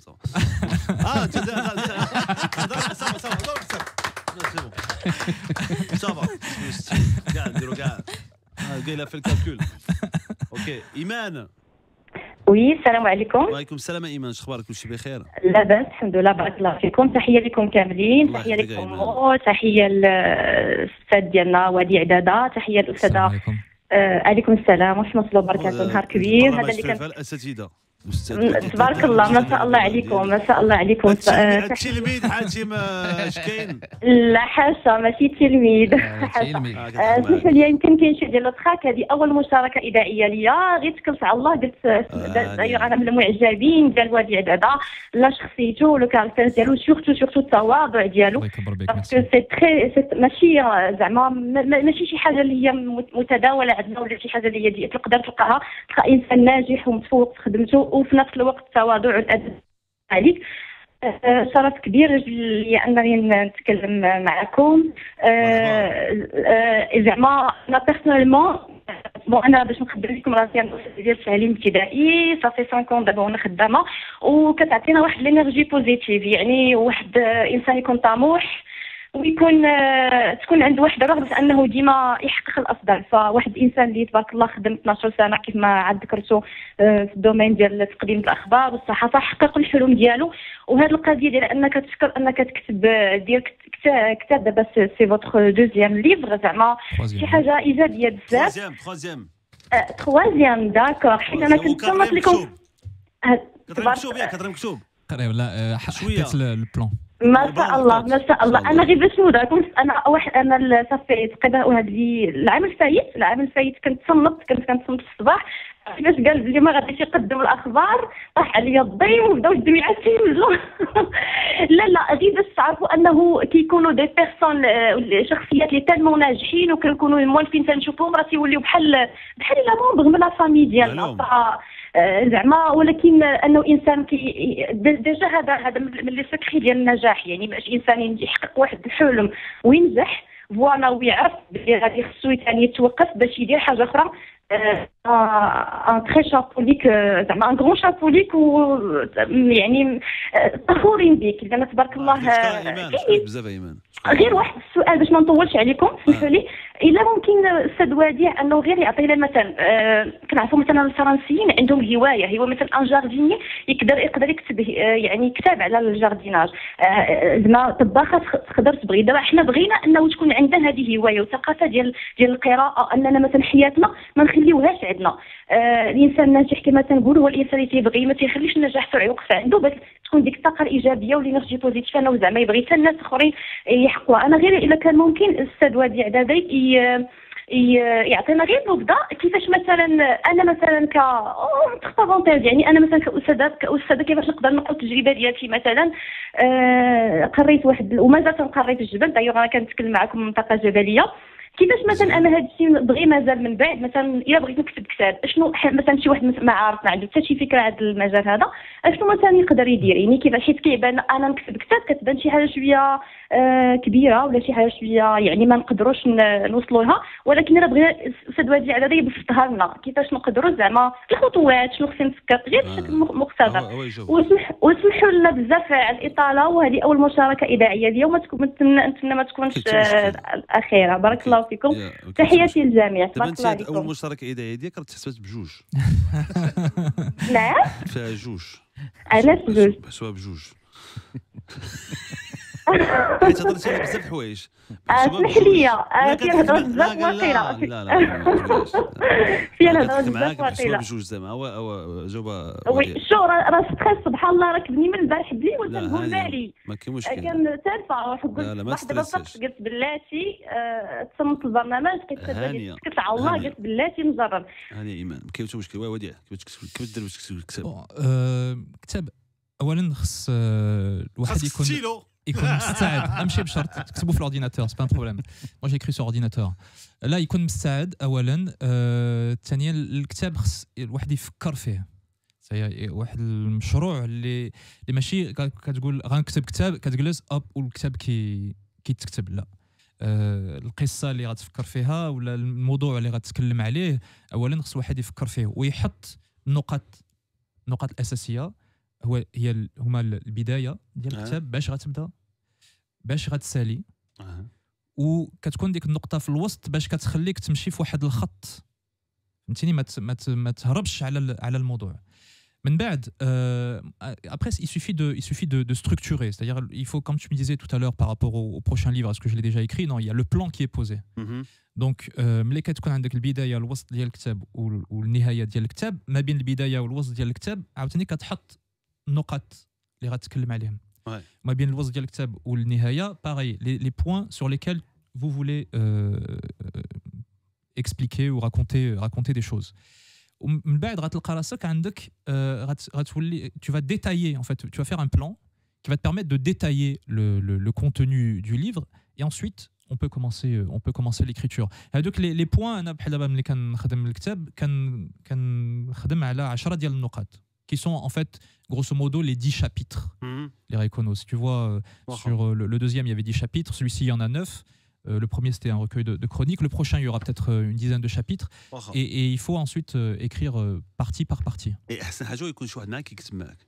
صافا كاع نديرو كاع قايله في الكالكول. اوكي ايمان. وي السلام عليكم. وعليكم السلام ايمان، شخبارك؟ كلشي بخير؟ لاباس الحمد لله بارك الله فيكم. تحيه لكم كاملين، تحيه لكم، تحيه للاستاذ ديالنا وديع دادا، تحيه للاستاذه. عليكم السلام ورحمه الله وبركاته. نهار كبير هذا اللي كان الاساتذه. تبارك الله ما شاء الله عليكم، ما شاء الله عليكم. التلميذ حاتم اش كاين؟ لا حاشا ماشي تلميذ، حاشا. اسمح لي يمكن كاين شي ديال الضحك. هذه اول مشاركه اذاعيه ليا، غير تكلت على الله قلت دايوغ انا من المعجبين ديال وديع دادا، لا شخصيته لو كاركتير ديالو، سورتو التواضع ديالو، باسكو سي تري ماشي زعما ماشي شي حاجه اللي هي متداوله عندنا ولا شي حاجه اللي هي تقدر تلقى انسان ناجح ومتفوق في خدمته وفي نفس الوقت التواضع والادب عليك. شرف كبير لي انني نتكلم معكم. زعما انا بيرسونيلمون انا باش نخدم لكم راسي انا ديال التعليم الابتدائي صافي 5 دابا وانا خدامه، وكتعطينا واحد الانرجي بوزيتيف، يعني واحد انسان يكون طموح ويكون تكون عنده واحد الرغبه انه ديما يحقق الافضل. فواحد الانسان اللي تبارك الله خدم 12 سنه كيف ما عاد ذكرتو في الدومين ديال تقديم الاخبار والصحافه، حقق الحلم ديالو. وهذه القضيه ديال انك تفكر انك تكتب ديال كتاب دابا سي فوتر دوزيام ليفر، زعما شي حاجه ايجابيه بزاف. تروازيام داكور، حيت انا كنت صنت لكم كتر مكتوب قريب لا حطيت البلان. ما شاء الله ما شاء الله. انا غير باش نوريكم، انا صافي تقريبا هذا العام الفايت كنت كنتصنت في الصباح باش قال بلي ما غاديش يقدم الاخبار، طاح عليا الضيم وبداو الدمعات ينزلوا. لا غير باش تعرفوا انه كيكونوا دي بيرسون شخصيات اللي تالمون ناجحين وكنكونوا موالفين تنشوفوهم راه تيوليو بحال لا مومبر من لا فامي ديالنا. زعما ولكن انه انسان ديجا هذا من لي سكري ديال النجاح، يعني باش انسان يحقق واحد الحلم وينجح فوالا ويعرف بلي غادي خصو ثاني يتوقف باش يدير حاجه اخرى. ان تري شابو ليك، زعما ان غرون شابو ليك، يعني فخورين بك لان تبارك الله. بزاف ايمان. غير واحد السؤال باش ما نطولش عليكم، سمحوا لي، الا ممكن استاذ وديع انه غير يعطينا مثلا، كنعرفوا مثلا الفرنسيين عندهم هو مثلا ان جارديني يقدر يكتب يعني كتاب على الجارديناج، زعما طباخه تقدر تبغي. دابا حنا بغينا انه تكون عندنا هذه هوايه وثقافه ديال القراءه، اننا مثلا حياتنا ما نخليوهاش عندنا. الانسان الناجح كما تنقول هو الانسان اللي تيبغي ما تيخليش النجاح سرعه يوقف عنده، باش تكون ديك الطاقه الايجابيه والانرجي بوزيتيف انه زعما يبغي حتى الناس اخرين يحققوها. انا غير الا كان ممكن الاستاذ وادي عدادي يعطينا غير نبذه كيفاش مثلا انا مثلا يعني انا مثلا كاستاذه كيفاش نقدر نقول التجربه ديالتي مثلا. قريت واحد ومازال تنقري في الجبل، دايوغ انا كنتكلم معكم من منطقه جبليه. كيفاش مثلا انا هذا الشيء بغي مازال من بعد مثلا الا بغيت نكتب كتاب، اشنو مثلا شي واحد ما عارف ما عنده حتى شي فكره على المجال هذا، اشنو مثلا يقدر يدير؟ يعني كيفاش حيت كيبان انا نكتب كتاب كتبان شي حاجه شويه كبيره ولا شي حاجه شويه يعني ما نقدروش نوصلوا لها، ولكن انا بغينا الاستاذ وادي عدادي يبسطها لنا كيفاش نقدروا زعما الخطوات شنو خصنا نفكر غير بشكل مختصر. وسمحوا لنا بزاف على الاطاله، وهذه اول مشاركه اذاعيه اليوم، نتمنى ما تكونش الاخيره. بارك الله فيكم، تحياتي للجميع. بارك الله فيكم. اول مشاركه اذاعيه ديالك راه تحسبات بجوج. نعم فيها جوج. علاش بجوج؟ حسبها بجوج. حيت هضرتي على بزاف الحوايج. اسمح لي فيها الهضره بزاف واقيله. لا فيها الهضره بزاف واقيله. بجوج زعما هو جاوبه. وي شو راه ستريس سبحان الله، راكبني من البارح بلي وانت تقول مالي ما كاين مشكل. كان تالفه قلت واحد الوقت قلت بلاتي تصمت البرنامج قلت على الله قلت بلاتي نجرب. هاني ايمان ما كاين حتى مشكل. وديع كيفاش دير باش تكتب الكتاب؟ كتاب اولا خص الواحد يكون مستعد. ماشي بشرط تكتبوا في الاورديناتور سي با بروبليم. مو جيكري سو اورديناتور. لا يكون مستعد اولا. ثانيا الكتاب خص الواحد يفكر فيه. واحد المشروع اللي ماشي كتقول غنكتب كتاب كتجلس والكتاب كيتكتب. لا، القصه اللي غتفكر فيها ولا الموضوع اللي غتكلم عليه اولا خص الواحد يفكر فيه ويحط النقاط الاساسيه. هما البدايه ديال الكتاب، باش غتبدا باش غتسالي، وكتكون ديك النقطه في الوسط باش كتخليك تمشي في واحد الخط، فهمتيني؟ ما تهربش على الموضوع. من بعد après il suffit de structurer, c'est-à-dire il faut, comme tu me disais tout à l'heure par rapport au prochain livre, est-ce que je l'ai déjà écrit? Non, il y a le plan qui est posé. Donc ملي كتكون عندك البدايه والوسط ديال الكتاب والنهايه ديال الكتاب، ما بين البدايه والوسط ديال الكتاب عاوتاني كتحط النقاط اللي غتكلم عليهم. ما بين الوسط ديال الكتاب والنهايه باغي les points sur lesquels vous voulez expliquer ou raconter des choses. ومن بعد غتلقى راسك عندك غتولي tu vas détailler, en fait tu vas faire un plan qui va te permettre de détailler le contenu du livre, et ensuite on peut commencer l'écriture. هذوك les points انا بحال دابا ملي كنخدم الكتاب كنخدم على 10 ديال النقاط qui sont en fait grosso modo les 10 chapitres. Les Reikonos, si tu vois sur le deuxième il y avait 10 chapitres, celui-ci il y en a 9. Le premier c'était un recueil de chroniques, le prochain il y aura peut-être une dizaine de chapitres, et il faut ensuite écrire partie par partie. Et احسن حاجه يكون شي واحد معاك يكتب معاك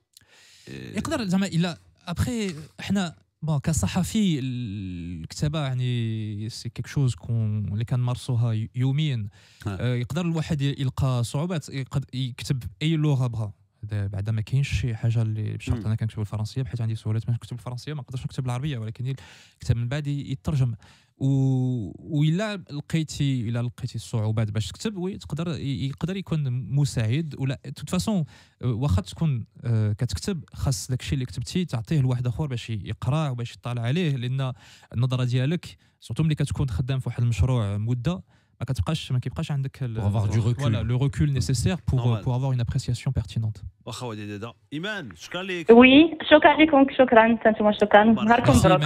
يقدر زعما الا ابري حنا بون كصحفي الكتابه يعني سي كيك شوز اللي كنمارسوها يوميا. يقدر الواحد يلقى صعوبات يكتب اي لغه بغا. بعدا ما كاينش شي حاجه اللي بشرط انا كنكتب بالفرنسيه بحيث عندي سهولات باش نكتب بالفرنسيه ما نقدرش نكتب بالعربيه، ولكن الكتاب من بعد يترجم. وإلا لقيتي الصعوبات باش تكتب يقدر يكون مساعد. ولا توت فاسون واخا تكون كتكتب خاص داكشي اللي كتبتي تعطيه لواحد اخر باش يقرا وباش يطالع عليه، لان النظره ديالك سورتو ملي كتكون خدام في واحد المشروع مده ما كيبقاش عندك le recul nécessaire pour avoir une appréciation pertinente. واخا ودي دادا ايمان شكرا لك. وي شكرا لكم، شكرا انتم، شكرا نهاركم مبروك.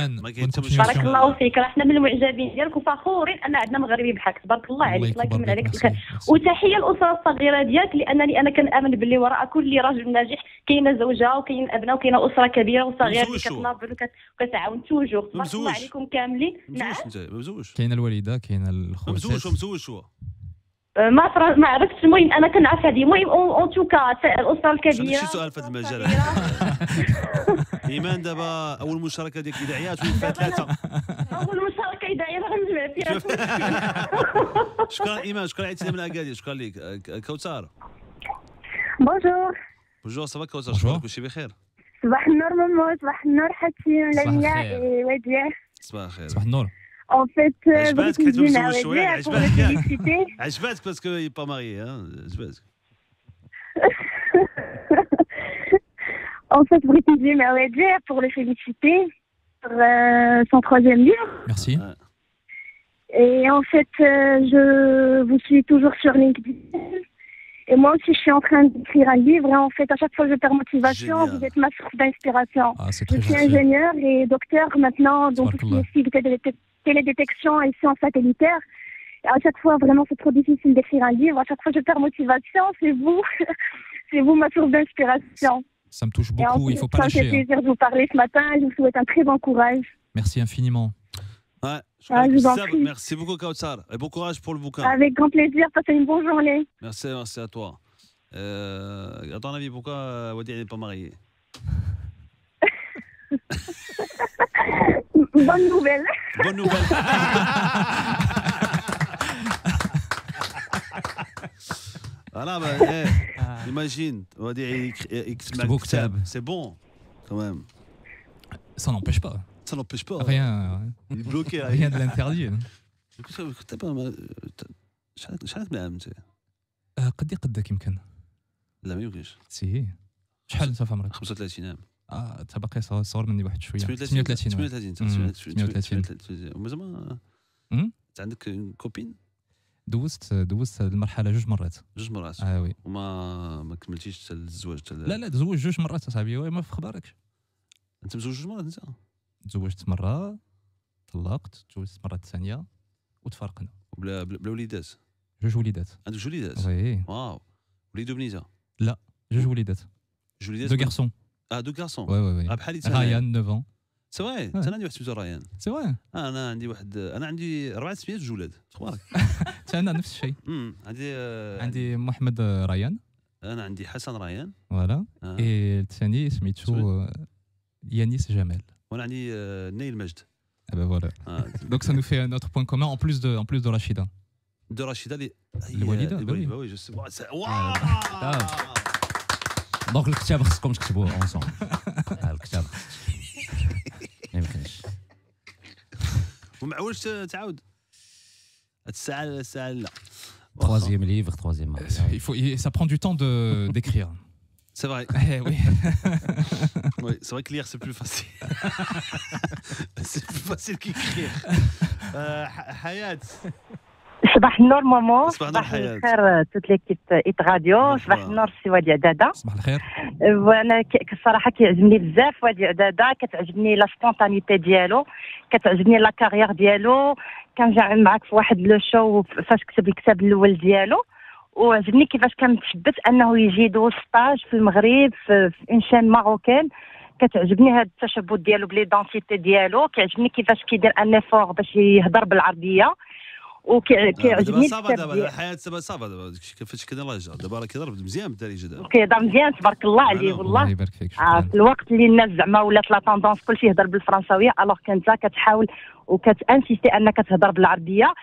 بارك الله فيك، راه حنا من المعجبين ديالك وفخورين ان عندنا مغربي بحالك، تبارك الله عليك، الله يكمل عليك الخير. وتحيه الاسره الصغيره ديالك، لانني انا كنامن باللي وراء كل رجل ناجح كاينه زوجه وكاين ابناء وكاينه اسره كبيره وصغيره اللي كتناضل وكتعاون توجور. بارك الله عليكم كاملين. نعم مزوج، كاينه الوالده، كاينه الخوات. مزوج هو ما عرفتش. المهم انا كنعرف هذه. المهم اون توكا الاسره الكبيره. شي سؤال في هذا المجال ايمان دابا اول مشاركه ديالك اذاعيه فيها 3. اول مشاركه اذاعيه غنجمع فيها. شكرا ايمان، شكرا عيطتينا من اكادير، شكرا لك. كوثر بونجور صافا كوثر، شكرا كلشي بخير. صباح النور ماما، صباح النور حاتم، لمياء وديع. صباح الخير. صباح النور. En fait, عجباتك بغيت نجي كتزوج مع شويه وديع pour le féliciter. عجباتك باسكو يي با ماريي عجباتك En fait, بغيت نجي مع وديع pour le féliciter pour son 3e livre. Merci. Et en fait, je vous suis toujours sur LinkedIn. Et moi aussi, je suis en train d'écrire un livre. Et en fait, à chaque fois que je perds motivation, Génial. vous êtes ma source d'inspiration. Ah, c'est Je très suis gentil. ingénieur et docteur maintenant dans tout ce qui Tabarakallah. est télédétection et sciences satellitaires. Et à chaque fois, vraiment, c'est trop difficile d'écrire un livre. À chaque fois que je perds motivation, c'est vous. C'est vous ma source d'inspiration. Ça me touche Et en beaucoup, il fait, faut pas ça me fait lâcher. plaisir de vous parler ce matin. Je vous souhaite un très bon courage. Merci infiniment. Ouais, je vous en prie. merci beaucoup Kautsar et bon courage pour le bouquin. Avec grand plaisir. Passez une bonne journée. Merci à toi. À ton avis, pourquoi Wadi n'est pas marié? Bonne nouvelle. Bonne nouvelle. Voilà, imagine, Wadi كتبوا كتاب. c'est bon quand même. Ça n'empêche pas. Ça n'empêche pas. Rien, Il est bloqué. rien de l'interdit. كنت شحال من عام انت؟ قدك يمكن. لا ما يمكنش. سي. شحال انت في عمرك؟ 35 عام. انت باقي صغر مني واحد شويه. 38 38 ومازال عندك كوبين؟ دوزت المرحله جوج مرات. جوج مرات. وي. وما كملتيش حتى الزواج لا تزوج جوج مرات اصاحبي ما في خباركش. انت مزوج جوج مرات انت؟ تزوجت مره طلقت تزوجت مره ثانيه وتفارقنا. بلا وليدات؟ جوج وليدات. عندك جوج وليدات؟ وي. واو. وليد وبنيته؟ لا جوج وليدات. جوج وليدات؟ دو غارسون. دو غارسون. وي. بحالي رايان 9 ans. سي فري. انا عندي واحد سميتو رايان. سي فري. انا عندي 4 سميات جوج ولاد. تبارك. انا نفس الشيء. عندي محمد ريان. انا عندي حسن ريان. فوالا. اي الثاني سميتو يانيس جمال. وانا عندي نيل مجد. voilà. Donc ça nous fait un autre point commun en plus de Rachida. De Rachida الوالده. oui je sais. دونك الكتاب خصكم تكتبوه اونصون. الكتاب ما يمكنش. وما عاودش تعاود الساعه لا. Troisième livre, troisième. Ça prend du temps d'écrire. C'est vrai. Oui. Oui, c'est vrai que lire c'est plus facile. C'est plus facile qu'écrire. Hayat. صباح النور ماما. صباح الخير توت ليكيب ايت راديو. صباح النور سي وادي عداده. صباح الخير. وانا الصراحه كيعجبني بزاف وادي عداده. كتعجبني لا سبونتانيتي ديالو، كتعجبني لا كارير ديالو. كنجا معاك في واحد لو شو فاش كتب الكتاب الاول ديالو، وعجبني كيفاش كان متشبت انه يجي يدوز ستاج في المغرب في اون شين ماروكان. كتعجبني هذا التشبت ديالو بليدونتيتي ديالو. كيعجبني كيفاش كيدير ان افور باش يهضر بالعربيه. وكيعجبني دابا الحياه صافا دابا كيفاش كاين الله يجزاه دابا راه كيضرب مزيان بالدارجه دابا كيهضر مزيان تبارك الله عليه والله. الله يبارك فيك. في الوقت اللي الناس زعما ولات لا طوندونس كلشي يهضر بالفرنساويه الوغ كنت كتحاول وكتانسيستي انك تهضر بالعربيه.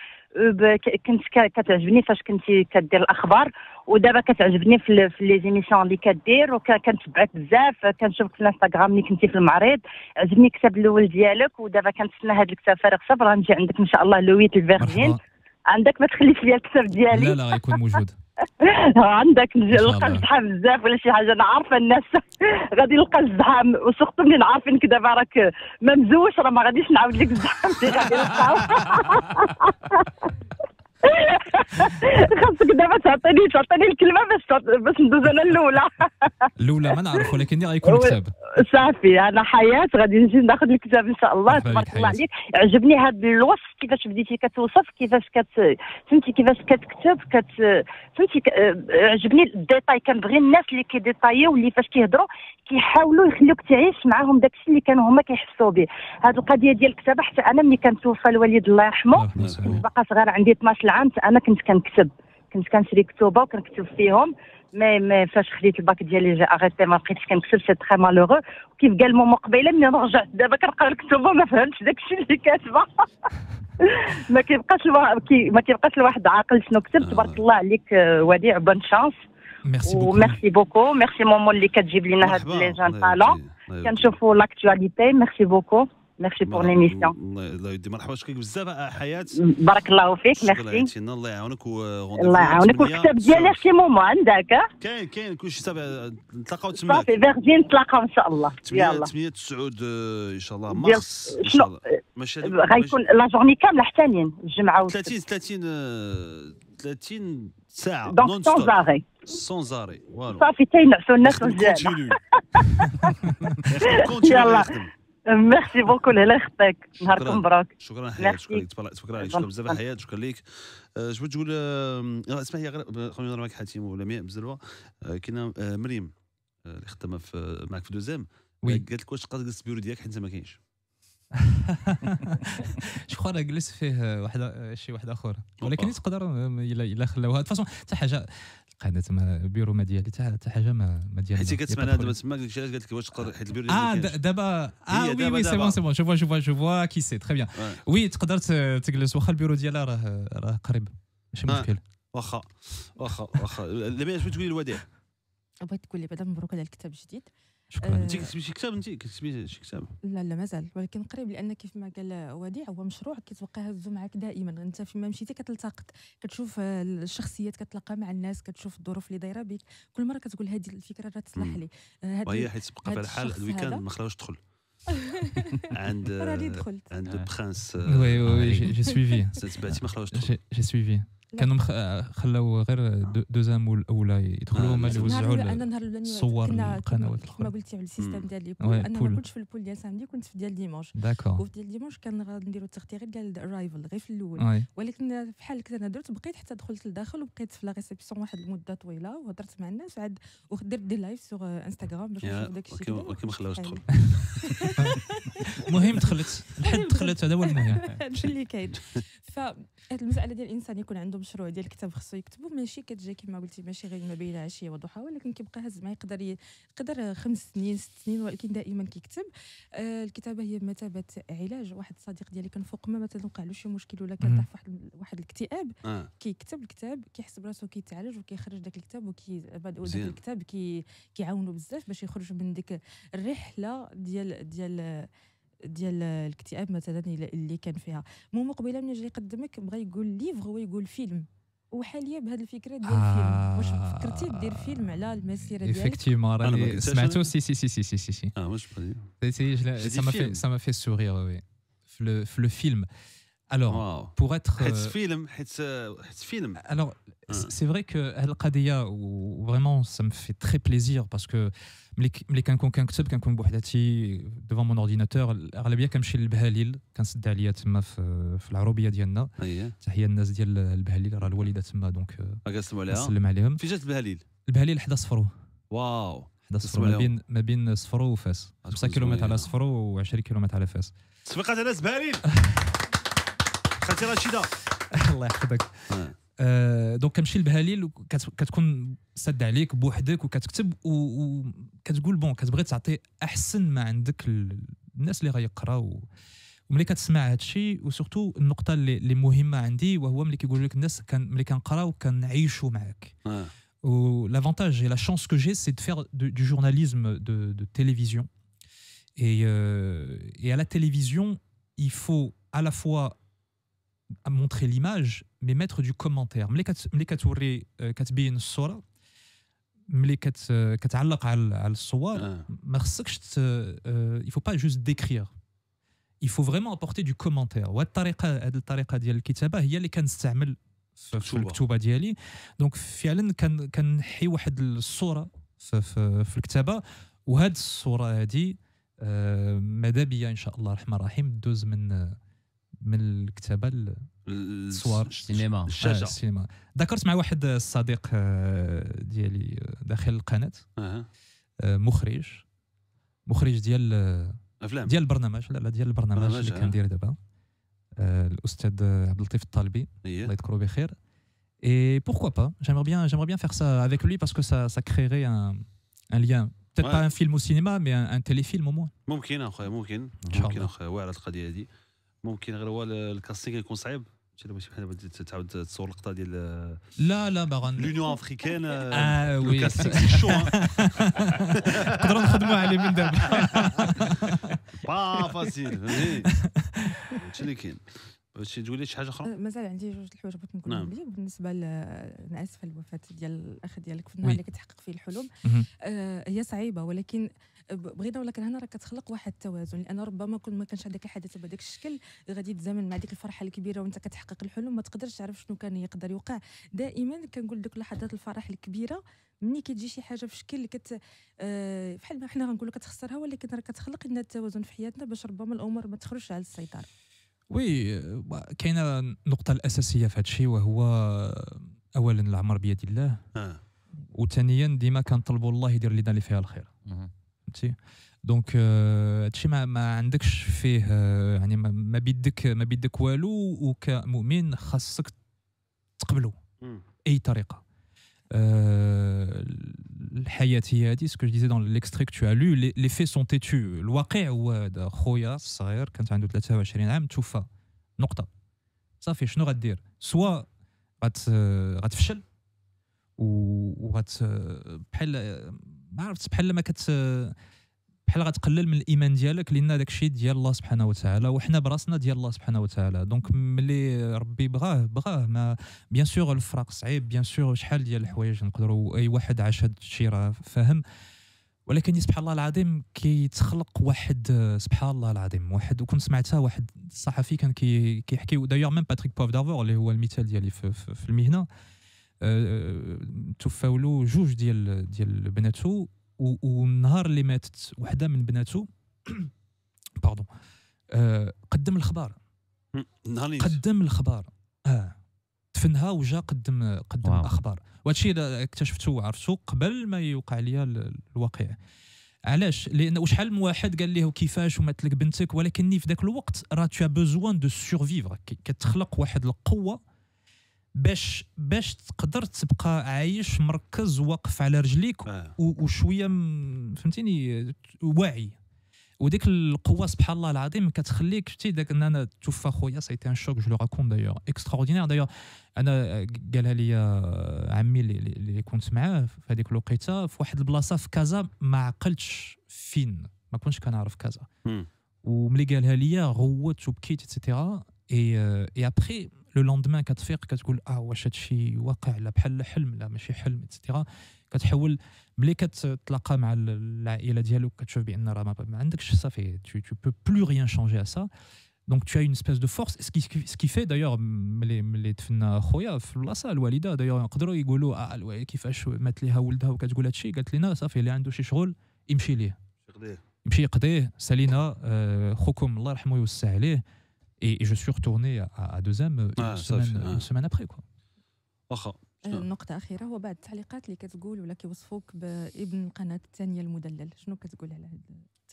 كنت كتعجبني فاش كنتي كدير الاخبار، ودابا كتعجبني في لي زيميسيون اللي كدير، وكنتبعك بزاف. كنشوفك في الانستغرام ملي كنتي في المعرض. عجبني الكتاب الاول ديالك، ودابا كنتسنى هذا الكتاب فارغ صبر غنجي عندك ان شاء الله لو 8 الفيرجين. عندك ما تخليش ليا الكتاب ديالي. لا غيكون موجود. عندك نلقى الزحام بزاف ولا شي حاجه. انا عارفه الناس غادي نلقى الزحام، وسورتو ملي نعرفينك دابا راك ما مزوج راه ما غاديش نعاود لك الزحام اللي غادي نلقاو. خاصك دابا تعطيني الكلمه باش ندوز انا الاولى ما نعرف، ولكن غيكون الكتاب صافي. انا حياه غادي نجي ناخذ الكتاب ان شاء الله. تبارك الله عليك. عجبني هذا الوصف كيفاش بديتي كتوصف، كيفاش فهمتي كيفاش كتكتب فهمتي. عجبني الديتاي. كنبغي الناس اللي كيديتايو واللي فاش كيهضروا كيحاولوا يخلوك تعيش معاهم داكشي اللي كانوا هما كيحسوا به. هذه القضيه ديال الكتابه حتى انا ملي كان توفى الوالد الله يرحمه باقا صغيره عندي 12 عام انا كنت كنكتب. كنت كنشري كتوبه وكنكتب فيهم. مي فاش خديت الباك ديالي جا اغيتي ما بقيتش كنكتب. سي تري مالوغو. وكيف قال ماما قبيله ملي رجعت دابا كنقرا الكتوبه ما فهمتش داكشي اللي كاتبه. ما كيبقاش الواحد عاقل شنو كتب. تبارك الله عليك وديع. بون شانس. ميرسي بوكو. ميرسي ماما اللي كتجيب لنا هاد لي جون طالون. كنشوفوا لاكتواليتي. ميرسي بوكو. ميرسي بور ليميسيون. الله يدي مرحبا، شكرا بزاف حياة. بارك الله فيك. ميرسي. الله يعاونك. الله يعاونك. والكتاب ديالي شي مومون عندك؟ كاين كلشي صافي. نتلاقاو تما صافي فيرجي نتلاقاو ان شاء الله. يلا 8 9 ان شاء الله مارس ان شاء الله. ماشي غيكون لا جورني كامله حتى لين الجمعه 30 ساعه دونك سون زاري. سون زاري والو. صافي تينعسوا الناس مزيان. يلا ميرسي بوكو الله يخطيك. نهاركم مبروك. شكرا حياة. شكرا لك تبارك عليك. شكرا بزاف حياة. شكرا لك. اش بغيت تقول؟ اسمح لي غير خلينا نهضر معك حاتم ولمياء بزلوه. كاينه مريم اللي خدامه معك في دوزيام، قالت لك واش تقدر تجلس البيرو ديالك حيت انت ما كاينش؟ شكون راه جلس فيه شي واحد اخر، ولكن تقدر الا خلاوها فاصون حتى حاجه القناه ما البيرو ما ديالي حتى حاجه ما ديالي. حيت كتسمعنا دابا تما قالت لك واش تقدر حيت البيرو ديالك دابا وي سي بون جو فوا كي سي تري بيان. وي تقدر تجلس واخا البيرو ديالها راه قريب ماشي مشكل. واخا لما اش تقولي الوديع؟ بغيت تقول لي بعدا مبروك على الكتاب الجديد. شكرا. انت كتكتبي شي كتاب؟ انت كتكتبي شي كتاب؟ لا مازال، ولكن قريب، لان كيف ما قال وديع هو مشروع كيتبقى هازو معك دائما. انت فيما مشيتي كتلتقط، كتشوف الشخصيات، كتلاقى مع الناس، كتشوف الظروف اللي دايره بك، كل مره كتقول هذه الفكره راه تصلح لي. وهي حيت تبقى في الحال الويكاند ما خلاوش تدخل عند برانس. وي جي سويفي. تبعتي ما خلاوش تدخل. جي سويفي. كانوا خلاو غير دوزام الاولى يدخلوا هما اللي وزعوا الصور القنوات الاخرى. ما قلتي على السيستم ديال لي بول، انا ما كنتش في البول ديال سامدي، كنت في ديال ديمونش. وفي ديال ديمونش كان غادي نديروا التغطيه ديال الرايفل غير في الاول، ولكن بحال هكا انا درت بقيت حتى دخلت لداخل وبقيت في لا ريسبسيون واحد المده طويله وهضرت مع الناس وعاد ودرت دي لايف سوغ انستغرام باش نشوف داك الشيء. ولكن ما خلاوش تدخل. المهم دخلت الحد دخلت، هذا هو المهم. هادشي اللي كاين. فهاد المساله ديال الانسان يكون عنده مشروع ديال الكتاب خصو يكتبو، ماشي كتجي كما قلتي ماشي غير ما بين العشيه والضحى، ولكن كيبقى هز معاه يقدر 5 سنين 6 سنين، ولكن دائما كيكتب. الكتابه هي بمثابه علاج. واحد الصديق ديالي كان فوق ما مثلا وقع له شي مشكل ولا كان طاح في واحد الاكتئاب، كيكتب الكتاب كيحس براسو كيتعالج وكيخرج داك الكتاب داك الكتاب كيعاونو بزاف باش يخرج من ديك الرحله ديال الاكتئاب مثلا اللي كان فيها. مو قبيله من جاي يقدمك بغى يقول ليفغ ويقول فيلم، وحاليا بهذه الفكره ديال الفيلم. واش فكرتي دير فيلم على المسيره ديالك؟ effectivement راني سمعتو. سي واش ça m'a fait sourire oui في le film. Alors pour être حيت فيلم alors c'est vrai que هاد القضيه vraiment ça me fait très plaisir parce que ملي كنكون كنكتب كنكون بوحداتي devant mon ordinateur. اغلبيه كنمشي للبهاليل كنسد عليا تما في العروبيه ديالنا. تحيه الناس ديال البهاليل، راه الوالده تما دونك نسلم عليهم. في جات البهاليل؟ البهاليل حدا صفرو. واو حدا صفرو ما بين صفرو وفاس. 5 كيلومتر على صفرو و20 كيلومتر على فاس. صفقات ناس بهاليل. خالتي رشيده الله يحفظك. دونك كنمشي لبهاليل كتكون سد عليك بوحدك وكتكتب وكتقول بون كتبغي تعطي احسن ما عندك الناس اللي غيقراو. وملي كتسمع هذا الشيء وسورتو النقطه اللي مهمه عندي وهو ملي كيقول لك الناس ملي كنقراو كنعيشوا معاك. L'avantage et la chance que j'ai, c'est de faire du journalisme de télévision. Et à la télévision, il faut à la fois montrer l'image, mais mettre du commentaire. ملي كتوري كتبين الصورة، ملي كتعلق على الصور، ما خصكش il faut pas juste décrire. Il faut vraiment apporter du commentaire. وهاد الطريقة ديال الكتابة هي اللي كنستعمل في الكتوبه ديالي. دونك فعلا كنحي واحد الصوره في الكتابه، وهاد الصوره هذه ماذا بيا ان شاء الله الرحمن الرحيم دوز من الكتابه للصور السينما. السينما. ذكرت مع واحد الصديق ديالي داخل القناه، مخرج ديال افلام ديال البرنامج ديال البرنامج اللي كندير دابا، الاستاذ عبد اللطيف الطالبي الله يذكره بخير. Et pourquoi pas, j'aimerais bien faire ça avec lui parce que ça créerait un lien, peut-être pas un film au cinéma mais un téléfilm au moins. ممكن اخويا ممكن اخويا واعر القضيه هذه. ممكن غير هو الكاستينغ يكون صعيب. شي باش بحال تعاود تصور اللقطه ديال لا باغا لونيون افريكان. وي الكاستينغ سي شو. نقدروا نخدموا عليه من دابا. با فاسيل فهمتي هادشي اللي كاين. باش تقول لي شي حاجه اخرى؟ مازال عندي جوج الحوايج بغيت نقولهم لك بالنسبه انا اسفه الوفاه ديال الاخ ديالك في النهار اللي كتحقق فيه الحلم. هي صعيبه ولكن بغينا ولكن هنا راه كتخلق واحد التوازن، لان ربما كون ما كانش هذاك الحدث بهذاك الشكل غادي تزامن مع ديك الفرحه الكبيره وانت كتحقق الحلم ما تقدرش تعرف شنو كان يقدر يوقع. دائما كنقول ديك لحظات الفرح الكبيره ملي كتجي شي حاجه في شكل اللي بحال ما حنا غنقولوا كتخسرها، ولكن راه كتخلق لنا التوازن في حياتنا باش ربما الامور ما تخرجش على السيطره. وي كاينه النقطه الاساسيه في هذا الشيء، وهو اولا العمر بيد الله، وثانيا ديما كنطلبوا الله يدير لنا اللي فيها الخير. فهمتي؟ دونك هادشي ما عندكش فيه يعني ما بيدك والو، وكمؤمن خاصك تقبلو اي طريقه. الحياه هي هادي سكو جو ديزي دون ليكستري كو تو لو لي في سون تيتو. الواقع هو هذا، خويا الصغير كانت عنده 23 عام توفى، نقطه صافي. شنو غدير؟ سوا غتفشل بحال ما عرفتش، بحال ما بحال غتقلل من الايمان ديالك، لان داك الشيء ديال الله سبحانه وتعالى، وحنا براسنا ديال الله سبحانه وتعالى. دونك ملي ربي بغاه ما بيان سور الفراق صعيب، بيان سور شحال ديال الحوايج نقدروا اي واحد عاش هذا الشيء راه فاهم، ولكن سبحان الله العظيم كيتخلق واحد، سبحان الله العظيم واحد. وكنت سمعتها واحد الصحفي كان كيحكي دايوغ ميم باتريك بوف دافور اللي هو المثال ديالي في المهنه، توفاو له جوج ديال بناته، والنهار اللي ماتت وحده من بناته باردون قدم الخبر، قدم الخبر دفنها وجا قدم الاخبار. وهادشي اكتشفته وعرفتو قبل ما يوقع ليا الواقع. علاش؟ لان وشحال من واحد قال ليه كيفاش ومات لك بنتك، ولكني في ذاك الوقت راه تو بوزوان دو سورفيفر، كتخلق واحد القوه باش تقدر تبقى عايش مركز واقف على رجليك وشويه فهمتيني واعي. وديك القوه سبحان الله العظيم كتخليك شتي داك ان انا توفى خويا سايتي ان شوك جو لو راكون دايوغ اكستراوردينير. دايوغ انا قالها لي عمي اللي كنت معاه في هذيك الوقيته في واحد البلاصه في كازا، ما عقلتش فين، ما كنتش كنعرف كازا. وملي قالها لي غوت وبكيت اتسيتيرا. اي ابخي لو لوندمان كتفيق كتقول واش هادشي واقع لا بحال حلم، لا ماشي حلم اتسيتيرا. كتحاول ملي كتلاقى مع العائله ديالك كتشوف بان راه ما عندكش صافي tu peux plus rien changer à ça. Donc tu as une espèce de force. Ce qui fait d'ailleurs ملي دفنا خويا في البلاصه الوالده دايوغ يقدروا يقولوا كيفاش مات ليها ولدها وكتقول هادشي. قالت لنا صافي اللي عنده شي شغل يمشي ليه، يمشي يقضيه. سالينا خوكم الله يرحمه ويوسع عليه. Et je suis retourné à Dezem une semaine après quoi. واخا النقطة الأخيرة هو بعض التعليقات اللي كتقول ولا كيوصفوك بابن القناة الثانية المدلل. شنو كتقول على هذا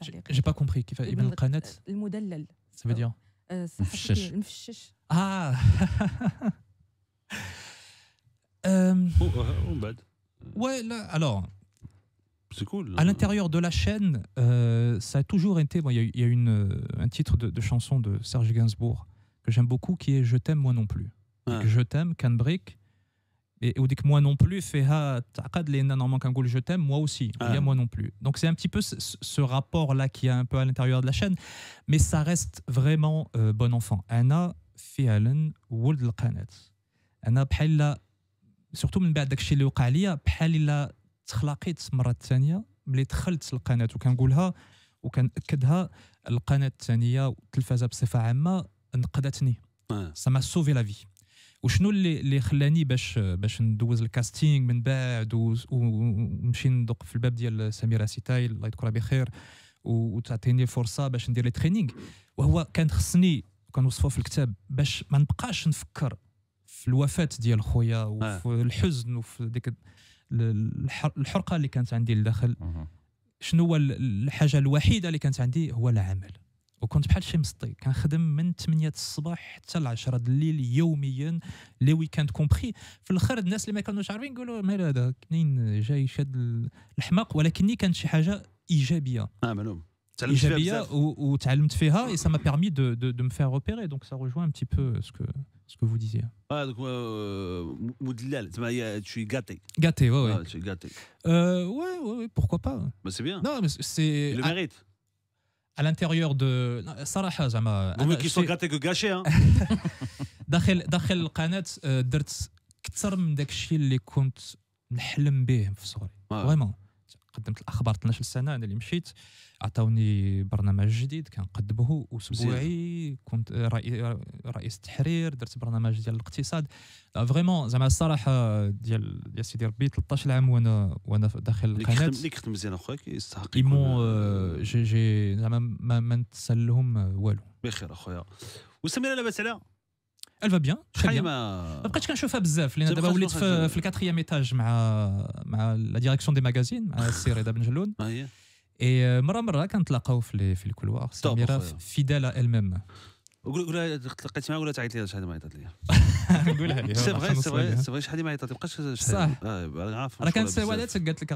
التعليق؟ J'ai pas compris كيف ابن القناة المدلل. Ça veut dire المفشش. المفشش. ومن بعد ouais là alors c'est cool. À l'intérieur de la chaîne, ça a toujours été. Bon, il y a un titre de chanson de Serge Gainsbourg que j'aime beaucoup qui est Je t'aime moi non plus. Je t'aime, Can Break. Et on dit que moi non plus, normalement quand on dit je t'aime, moi aussi. Il y a moi non plus. Donc c'est un petit peu ce rapport-là qui est un peu à l'intérieur de la chaîne. Mais ça reste vraiment bon enfant. Anna فعلا ولد القناة. أنا بحال surtout من بعد داكشي اللي وقع ليا بحال تخلقيت مرة ثانية ملي دخلت القناة. وكنقولها وكنأكدها، القناة الثانية والتلفازة بصفة عامة نقدتني. سا ما سوفي لا في. وشنو اللي خلاني باش ندوز الكاستينغ من بعد ونمشي ندق في الباب ديال سميرة سيتاي الله يذكرها بخير وتعطيني فرصة باش ندير لي ترينينغ. وهو كان خصني كنوصفه في الكتاب باش ما نبقاش نفكر في الوفاة ديال خويا وفي الحزن وفي ديك الحرقه اللي كانت عندي لداخل. شنو هو الحاجه الوحيده اللي كانت عندي؟ هو العمل. وكنت بحال شي مسطي كنخدم من 8 الصباح حتى 10 الليل يوميا، لي ويكاند كومبري. في الاخر الناس اللي ما كانوش عارفين يقولوا مال هذا منين جاي شاد الحماق، ولكني كانت شي حاجه ايجابيه. معلوم ايجابيه وتعلمت فيها. et ça m'a permis de me faire repérer. Donc ça rejoint un petit peu ce que vous disiez. donc مدلل تما tu es gâté. Gâté, ouais. Tu es gâté. Ouais, pourquoi pas. Bah c'est bien. Non, mais c'est le mérite. à l'intérieur de صراحه زعما هما كيسون غاتي كو غاشي داخل القناه درت اكثر من داك الشيء اللي كنت نحلم به في صغري فريمون. قدمت الاخبار 12 سنه انا اللي مشيت عطاوني برنامج جديد كنقدمه اسبوعي كنت رئيس تحرير درت برنامج ديال الاقتصاد فريمون زعما الصراحه ديال سيدي ربي 13 عام وانا داخل القناه اللي كنت مزيان اخويا كيستحق يمون جي زعما ما نتسلهم والو بخير اخويا. وسميره لاباس عليها الفا بيان شحال ما بقيتش كنشوفها بزاف لان دابا وليت في الكاتريام ايتاج مع لا ديريكسيون دي ماغازين مع السي رضا بن جلون اي مره كنتلاقاو في الكولوار سميره فيدالا الميم قول تلاقيت معها ولا تعيط لي شحال ما عيطات لي نقولها لي سي فغي شحال ما عيطات بقاش صح عارف راه كانت سوالات قالت لك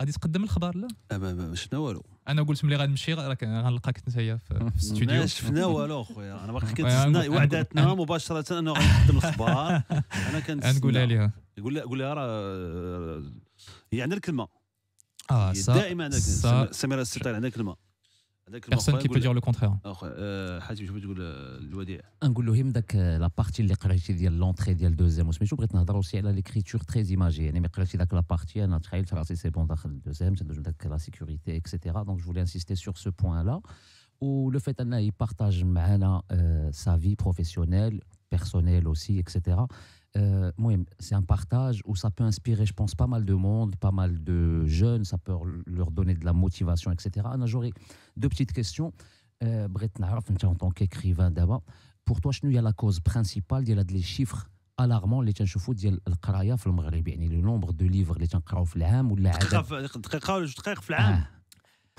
غادي تقدم الخبر لا شفنا والو انا قلت ملي غنمشي غنلقاك انت هي في الاستوديو ما شفنا والو خويا انا باقي كنتسنى وعداتنا مباشره انه غنقدم الخبر انا كنتسنى نقولها ليها قول لها راه هي عندها الكلمه دائما عندك سميره الستار عندها كلمه personne qui peut dire le contraire. حاتم شوف تقول الوديع نقول له داك لا بارتي اللي قريتي ديال لونطري ديال دوزيام وسميتو بغيت نهضر اوسي على ليكريتور تري ايماجي يعني ملي قريتي داك لا بارتي انا تخيلت راسي سي بون داخل الدوزيام تندوز داك لا سيكوريتي اكسيتيرا دونك جو فولي انسيستي سور سو بوين لا و لو فيت انه يبارطاج معنا سا في بروفيسيونيل بيرسونيل اوسي اكسيتيرا. C'est un partage où ça peut inspirer, je pense, pas mal de monde, pas mal de jeunes, ça peut leur donner de la motivation, etc. J'aurais deux petites questions. بغيت نعرف انت en tant qu'écrivain d'abord, pour toi شنو هي la cause principale ديال هاد لي chiffres alarmants اللي تنشوفوا ديال القرايه في المغرب يعني لو نومبر دو ليفر اللي تنقراو في العام ولا دقيقه في العام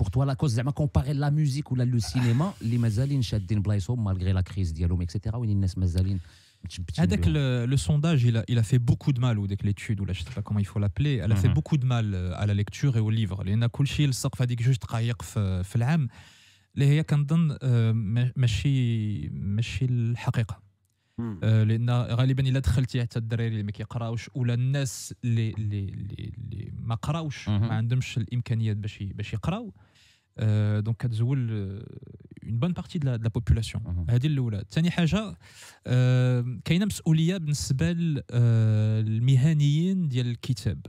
pour toi la cause زعما كومباري لا ميوزيك ولا لو سينما اللي مازالين شادين بلايصهم malgré la crise ديالهم etc. وين الناس مازالين Avec le sondage, il a fait beaucoup de mal, ou avec l'étude, ou là, je ne sais pas comment il faut l'appeler, elle a fait beaucoup de mal à la lecture et au livre. لأن كل شيء السقف هذيك جوج دقائق في العام اللي هي كنظن ماشي الحقيقة. لأن غالبا إلا دخلتي حتى الدراري اللي ما كيقراوش ولا الناس اللي ما قراوش ما عندهمش الإمكانيات باش يقراو دونك كتزول اون بون بارتي دو لا بوبولاسيون. هذه الاولى. ثاني حاجه كاينه مسؤوليه بالنسبه للمهنيين ديال الكتاب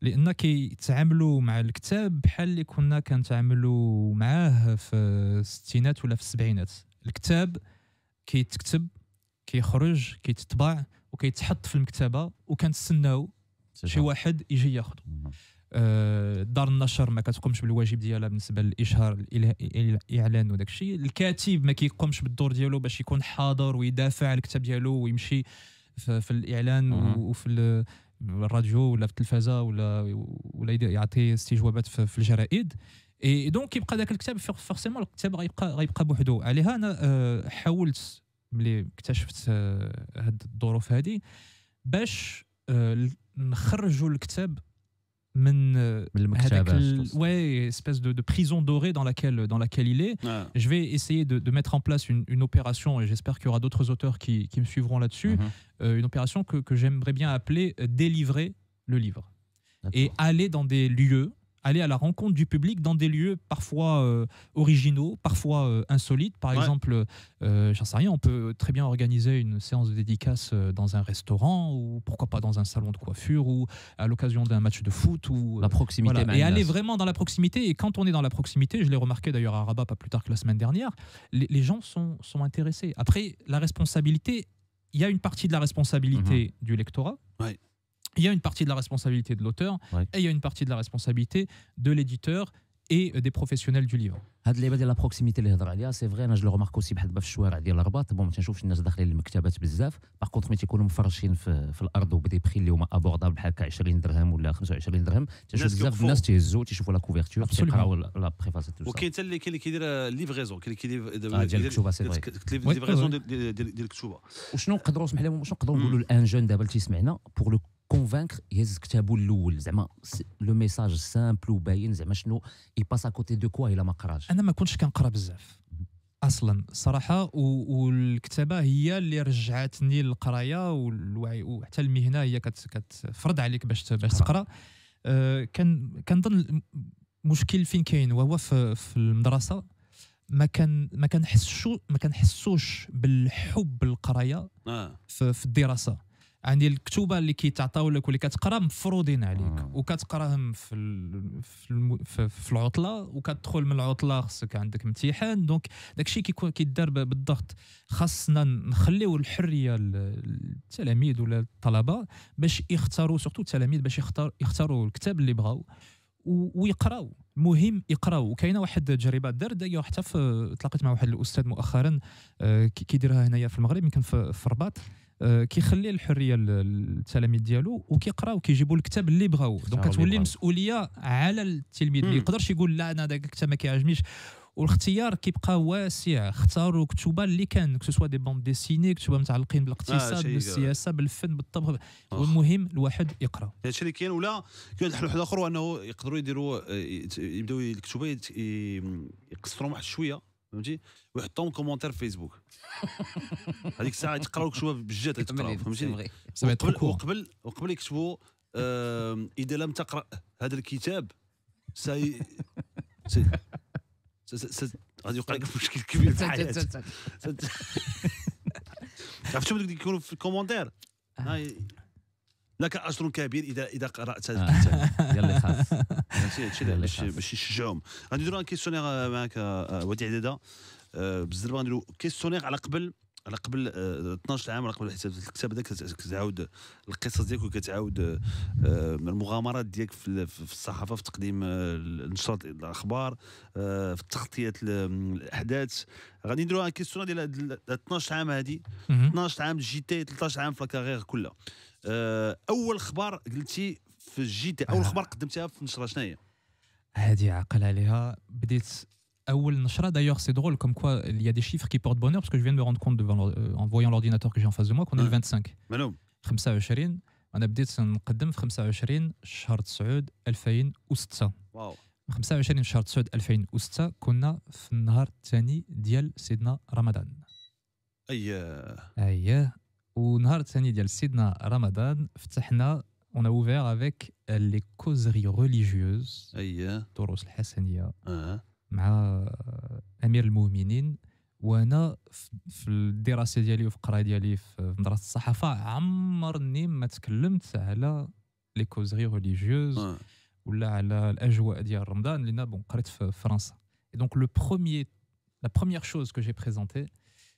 لان كيتعاملوا مع الكتاب بحال اللي كنا كنتعاملوا معاه في الستينات ولا في السبعينات. الكتاب كيتكتب كيخرج كيتطبع وكيتحط في المكتبه وكنتسناو شي واحد يجي ياخذه. دار النشر ما كتقومش بالواجب ديالها بالنسبه للاشهار الاعلان وداك الشيء. الكاتب ما كيقومش بالدور ديالو باش يكون حاضر ويدافع على الكتاب ديالو ويمشي في الاعلان وفي الراديو ولا في التلفازه ولا يعطي استجوابات في الجرائد. اي دونك كيبقى داك الكتاب فورسيمون الكتاب غيبقى بوحدو. عليها انا حاولت ملي اكتشفت هاد الظروف هذه باش نخرجوا الكتاب من المكتبات. Ouais, espèce de prison dorée dans laquelle il est. Je vais essayer de mettre en place une opération, et j'espère qu'il y aura d'autres auteurs qui me suivront là-dessus, une opération que j'aimerais bien appeler délivrer le livre. Et aller dans des lieux, aller à la rencontre du public dans des lieux parfois originaux, parfois insolites. Par exemple, j'en sais rien, on peut très bien organiser une séance de dédicace dans un restaurant ou pourquoi pas dans un salon de coiffure ou à l'occasion d'un match de foot. Ou, la proximité. Voilà. Et aller vraiment dans la proximité. Et quand on est dans la proximité, je l'ai remarqué d'ailleurs à Rabat pas plus tard que la semaine dernière, les gens sont intéressés. Après, la responsabilité, il y a une partie de la responsabilité du lectorat. Ouais. Il y a une partie de la responsabilité de l'auteur et il y a une partie de la responsabilité de l'éditeur et des professionnels du livre. هاد اللعبه ديال لا بروكسيميتي اللي هضر عليها سي فري انا جو رمارك اوسي بحال دابا في الشوارع ديال الرباط ما تنشوفش الناس داخلين للمكتبات بزاف. باغ كونطخ ملي تيكونوا مفرشين في الارض وبدي بري اللي هما ابوردابل بحال 20 درهم ولا 25 درهم تنشوف بزاف الناس تيهزوا تيشوفوا لا كوفرتور تيقراو لا بريفاس وكاين حتى اللي كيدير ليفريزون كاين اللي ديال الكتوبه سي فري ليفريزون ديال الكتوبه. وشنو نقدروا اسمح لهم شنو نقدروا نقولوا لان جون دابا اللي تيسمعنا بور لو كونفانكر يهز كتابو الاول زعما لو ميساج سامبل وباين زعما شنو يباس كوتي دو كوا الا ما قراش. انا ما كنتش كنقرا بزاف اصلا صراحه والكتابه هي اللي رجعتني للقرايه والوعي وحتى المهنه هي كتفرض عليك باش تقرا. كنظن المشكل فين كاين وهو في المدرسه ما كنحسوش بالحب بالقرايه في الدراسه. عندي الكتوبه اللي كيتعطاو لك واللي كتقرا مفروضين عليك وكتقراهم في العطله وكتدخل من العطله خصك عندك امتحان. دونك داكشي كيدار بالضغط. خاصنا نخليو الحريه للتلاميذ ولا الطلبه باش يختاروا، سورتو التلاميذ باش يختاروا الكتاب اللي بغاو ويقراو. مهم يقراو. وكاينه واحد التجربه دار حتى تلاقيت مع واحد الاستاذ مؤخرا كيديرها هنايا في المغرب، يمكن في الرباط، كيخلي الحريه للتلاميذ ديالو وكيقراو كيجيبوا الكتاب اللي بغاو. دونك كتولي المسؤوليه على التلميذ. ما يقدرش يقول لا انا داك الكتاب ما كيعجبنيش. والاختيار كيبقى واسع. اختاروا كتب اللي كان سوا دي بوند ديسيني، كتب متعلقين بالاقتصاد بالسياسه بالفن بالطبخ. والمهم الواحد يقرا. هادشي اللي كاين. ولا كاين حل واحد اخر هو انه يقدروا يديروا يبداو الكتبه يقصروا واحد شويه، فهمتي، ويحطوهم كومونتير في فيسبوك. هذيك الساعه تقراو كتبه بالجد تقراو، فهمتي. وقبل يكتبوا اذا لم تقرا هذا الكتاب غادي يوقع لك مشكل كبير في حياتك. عرفتوا اللي يكونوا في الكومونتير لك اجر كبير اذا قرات هذا الكتاب. يلا خاص باش يشجعهم. غادي نديروا كيسيونير معك وديع دادا بزاف. غنديروا كيسيونير على قبل 12 عام، على قبل الكتاب هذاك كتعاود القصص ديالك وكتعاود المغامرات ديالك في الصحافه، في تقديم نشاط الاخبار، في تغطيه الاحداث. غادي نديروا كيسيونير ديال 12 عام هذه، 12 عام جي تي، 13 عام في الكارير كلها. اول خبر قلتي في الجي تي، اول خبر قدمتها في نشره شنو هي؟ هذه عقل عليها. بديت أول نشرة. D'ailleurs, c'est drôle, comme quoi il y a des chiffres qui portent bonheur, parce que je viens de me rendre compte en voyant l'ordinateur que j'ai en face de moi qu'on est le 25. مالهم 25. أنا بديت نقدم في 25 شهر 9 2006. واو. 25 شهر 9 2006 كنا في النهار الثاني ديال سيدنا رمضان. أييه. ونهار الثاني ديال سيدنا رمضان فتحنا on a ouvert avec les causeries religieuses. أييه. دروس الحسنية. مع امير المؤمنين. وانا في الدراسه ديالي وفي القرايه ديالي في مدرسه الصحافه عمرني ما تكلمت على لي كوزري ريليجيوز ولا على الاجواء ديال رمضان، لان بون قريت في فرنسا. Et donc la première chose que j'ai présentée,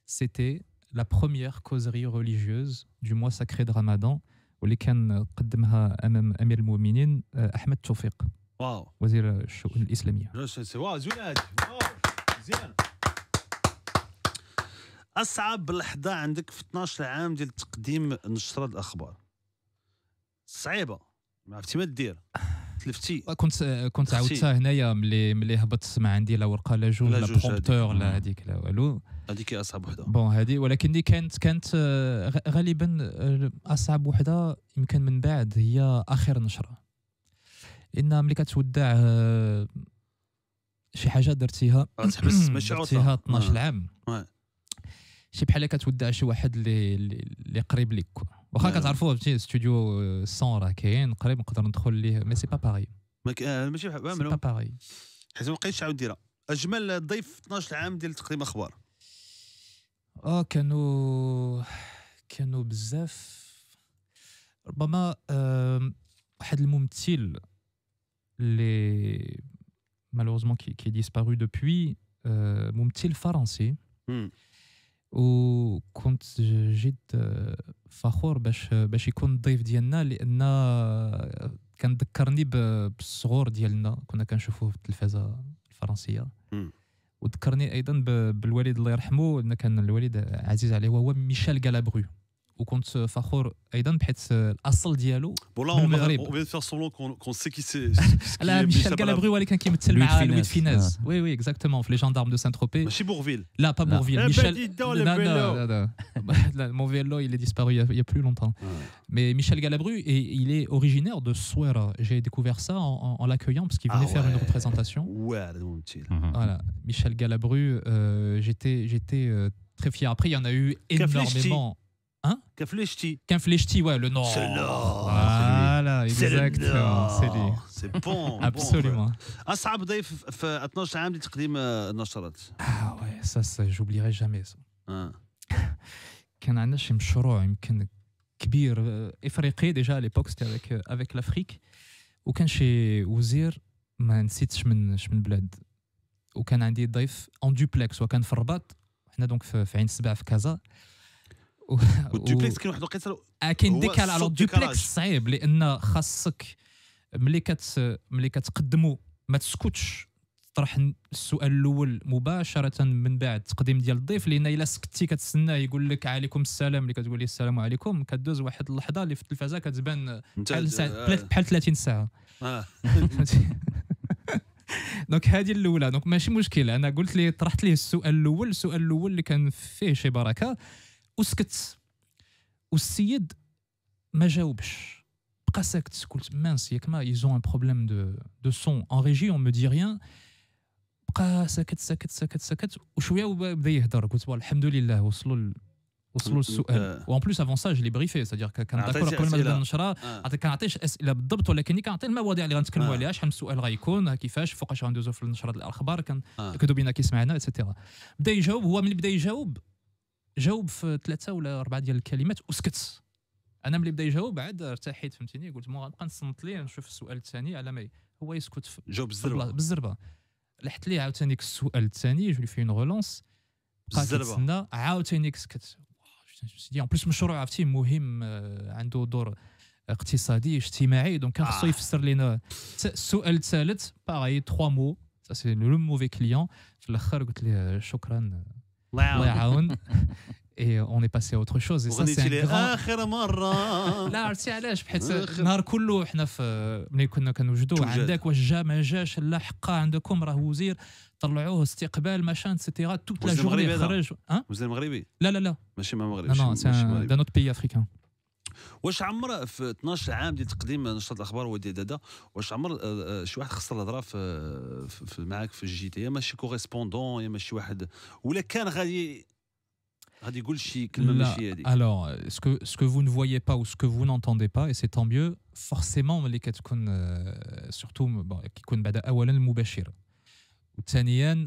c'était la première causerie religieuse du mois sacré de Ramadan, واللي كان قدمها امام امير المؤمنين احمد توفيق. واو. وزير الشؤون الاسلاميه. واو زوين هذه. واو مزيان. اصعب لحظه عندك في 12 عام ديال تقديم نشره الاخبار؟ صعيبه ما عرفتي ما دير، تلفتي. كنت عاودتها هنايا ملي هبط ما عندي لا ورقه لا جوج لا برومبتور لا هذيك لا والو. هذيك اصعب وحده. بون هذه، ولكن دي كانت غالبا اصعب وحده يمكن من بعد هي اخر نشره. لان ملي كتودع شي حاجه درتيها تحبس ماشي درتيها 12 عام، شي بحال كتودع شي واحد اللي قريب لك، واخا كتعرفوه في استوديو سون راه كاين قريب نقدر ندخل ليه، مي سي با باغي. ماشي با باغي حيت ما بقيتش عاود ديرها. اجمل ضيف 12 عام ديال تقديم اخبار؟ كانوا بزاف. ربما واحد الممثل اللي malheureusement qui est disparu depuis, ممثل فرنسي. وكنت جد فخور باش يكون الضيف ديالنا، لان كنذكرني بالصغور ديالنا كنا كنشوفوه في التلفازه الفرنسيه. وذكرني ايضا بالوالد الله يرحمه، لان كان الوالد عزيز عليه وهو ميشيل غالابرو. وكنت فخور ايضا بحيث الاصل ديالو من المغرب. اون فيغ سولون كون سي كي سي. لا ميشيل غالابرو اللي كان كيمثل مع لويد فيناز. وي اكزاكتومون في لي جاندارم دو سان تروبي. ماشي بورفيل. لا با بورفيل. ميشيل لا mon vélo il est disparu il y a plus longtemps. Mais Michel Galabru, il est originaire de Souera. J'ai découvert ça en l'accueillant parce qu'il venait faire une représentation. Voilà, Michel Galabru, j'étais très fier. Après il y en a eu énormément. كفلشتي. Ouais, le Nord. C'est le Nord. Voilà. لا اكزاكتومون سي لي سي بون ابسوليومون. اصعب ضيف في 12 عام لتقديم النشرات. وي سا جوبليغي جامي. كان عندنا شي مشروع يمكن كبير افريقي ديجا ليبوك سيتي افيك لافريك، وكان شي وزير ما نسيتش من بلاد، وكان عندي ضيف اون دوبلكس وكان في الرباط، حنا دونك في عين السبع في كازا. والدوبلكس كاين واحد الوقيته كاين ديكال على الدوبلكس صعيب، لان خاصك ملي كتقدموا ما تسكتش تطرح السؤال الاول مباشره من بعد التقديم ديال الضيف، لان الا سكتي كتسناه يقول لك عليكم السلام، اللي كتقول لي السلام عليكم كدوز واحد اللحظه اللي في التلفازه كتبان بحال 30 ساعه. دونك هذه الاولى، دونك ماشي مشكل، انا قلت لي طرحت ليه السؤال الاول اللي كان فيه شي بركه وسكت، والسيد ما جاوبش بقى ساكت. قلت مانس ياك ما يزون ان بروبليم دو سون ان ريجي اون مو دي ريان، بقى ساكت وشويه وبدا يهضر. قلت الحمد لله وصلوا السؤال. وان بليس افون سا جلي بريفي، سادير كان داكور قبل ما نبدا النشره كنعطيش اسئله بالضبط، ولكن كنعطي المواضيع اللي غنتكلموا عليها، شحال من سؤال غيكون، كيفاش، فوقاش غندوزو في النشره ديال الاخبار، كنكدو بينا كيسمعنا ايتترا. بدا يجاوب، هو ملي بدا يجاوب جاوب في 3 ولا 4 ديال الكلمات وسكت. انا ملي بدا يجاوب عاد ارتحيت، فهمتيني، قلت غنبقى نصنت ليه نشوف السؤال الثاني على ما هو يسكت. جاوب بالزربه لحت ليه عاوتاني السؤال الثاني، جو لي في اون رولونس، بقى كتسنى عاوتاني سكت. سيدي ان بليس مشروع عرفتي مهم، عنده دور اقتصادي اجتماعي، دونك كان خصو يفسر لنا. السؤال الثالث باغي 3 مو، سا سي لو موفي كليون. في الاخر قلت ليه شكرا الله يعاون. et on est passé à autre chose, et ça c'est un grand اخر مره. لا عرفتي علاش؟ بحيث النهار كله حنا في ملي كنا كنوجدوا عندك واش جا ما جاش، لا حقا عندكم راه وزير طلعوه استقبال ماشان سيتيرا توت لا جورني خرج. وزير مغربي؟ لا ماشي ما مغربي، نو سي دان اوت بيي افريكان. واش عمر في 12 عام ديال تقديم نشرة الاخبار ودي دادا، واش عمر شي واحد خسر الهضره في معاك في الجي تي، يا ماشي كوريسبوندون يا ماشي واحد، ولا كان غادي يقول شي كلمه ماشي هذيك؟ Alors ce que vous ne voyez pas ou ce que vous n'entendez pas, et c'est tant mieux, forcément ملي كتكون surtout كيكون بعد اولا المباشر، وثانيا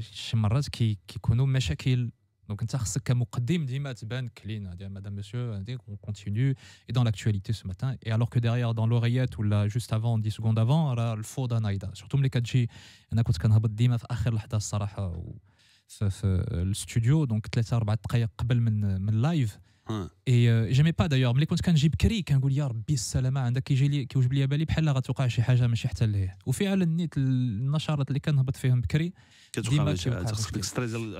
شي مرات كيكونوا مشاكل. دونك انت خصك كمقدم ديما تبان كلين، ديال مدام مسيو on continue et dans l'actualité ce matin, et alors que derrière dans l'oreillette ولا juste avant 10 secondes avant راه الفوضى نايضه. surtout ملي كتجي، انا كنت كنهبط ديما في اخر لحظه الصراحه في الاستوديو، دونك 3-4 دقائق قبل من اللايف. اي جيمي با دايوغ ملي كنت كنجي بكري كنقول يا ربي السلامه، عندك كيوجب لي بالي بحال غتوقع شي حاجه ماشي حتى ليه. وفعلا نيت النشرات اللي كنهبط فيهم بكري ديما خصك ديك ستريس ديال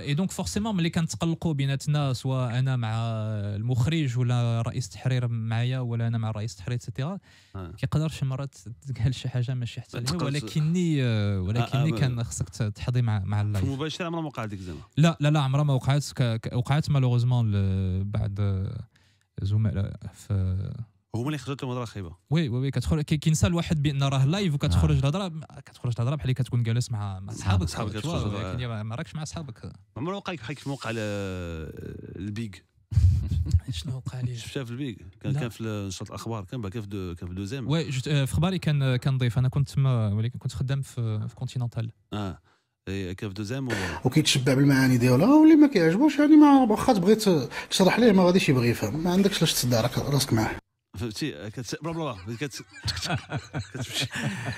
اي دونك فورسيمون ملي كنتقلقوا بيناتنا، سواء انا مع المخرج ولا رئيس التحرير معايا ولا انا مع رئيس التحرير ايتترا، كيقدر شي مرات تقال شي حاجه ماشي حتى ليه، ولكني كان خصك تحضي مع اللايف. في المباشر عمرها ما وقعت ديك زعما؟ لا عمرها ما وقعت مالوغوزمون بعد زملاء في هما اللي خرجت لهم هضره خايبه. وي كتخرج كينسى الواحد بان راه لايف وكتخرج الهضره، بحال اللي كتكون جالس مع صحابك، ولكن ما راكش مع صحابك. عمره وقع بحال كيف وقع البيغ. شنو وقع لي؟ شفتها في البيغ، كان في نشرة الاخبار، كان في دوزيام. وي في خباري كان ضيف، انا كنت تما، ولكن كنت خدام في كونتينونتال. كيف دوزيام وكيتشبع بالمعاني ديالها، واللي ما كيعجبوش يعني ما واخا تبغي تشرح ليه ما غاديش يبغي يفهم، ما عندكش لاش تصدع راسك معاه. فهمتي بلا بلا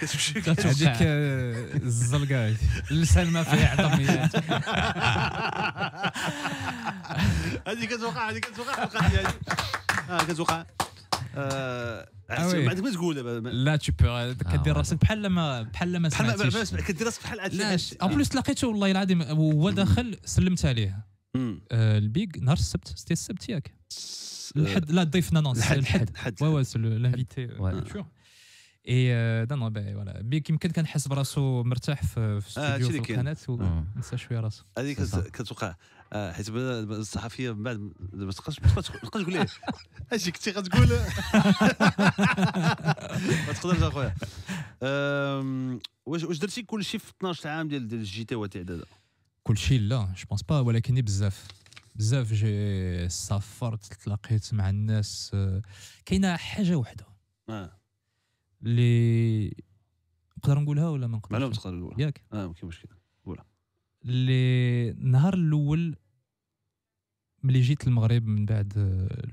كتمشي هذيك الزلقه اللسان ما فيه عظميات. هذه كتوقع في القضيه هذه كتوقع. ما عندك ما تقول دابا. لا تو بو كدير راسك بحال ما سمعتيش، كدير راسك بحال علاش ان بليس لقيته والله العظيم وهو داخل سلمت عليه. البيغ نهار السبت ياك الحد، لا ضيفنا نون الحد واه لانفيتي اي دون فوالا بيك يمكن كنحس براسو مرتاح في الاستوديو في القناه ونسى شويه راسو. هذيك كتوقع حيت الصحفيه من بعد ما تبقاش تقول ليه اجي كنتي غتقول ما تقدرش اخويا. واش درتي كلشي في 12 عام ديال الجي تي وتعداد؟ كلشي لا جو بونس با، ولكن بزاف بزاف جي سافرت تلاقيت مع الناس كاينه حاجه وحده اللي نقدر نقولها ولا ما نقدرش؟ لا ما تقدر نقولها ياك ما كاين مشكل قولها. اللي النهار الاول ملي جيت للمغرب من بعد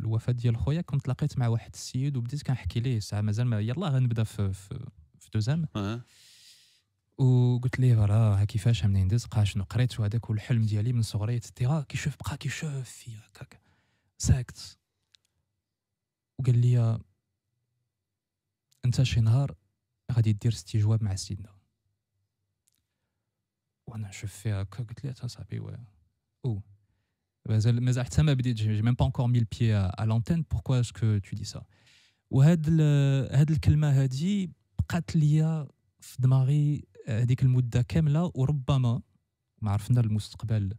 الوفاه ديال خويا كنت لقيت مع واحد السيد وبديت كنحكي ليه ساعه مازال ما يلاه غنبدا في دوزام وقلت ليه فوالا كيفاش منين ندز شنو قريت وهذاك والحلم ديالي من صغري تيغا كيشوف بقى كيشوف فيا هكاك ساكت وقال لي انت شي نهار غادي دير استجواب مع سيدنا وانا نشوف فيها هكا قلت ليه صاحبي او مازال حتى ما بديت جي ميم با انكور مي البيي ا لانتين بوركوا اسكو تو دي سا وهاد الكلمه هادي بقات ليا في دماغي هذيك المده كامله وربما ما عرفنا المستقبل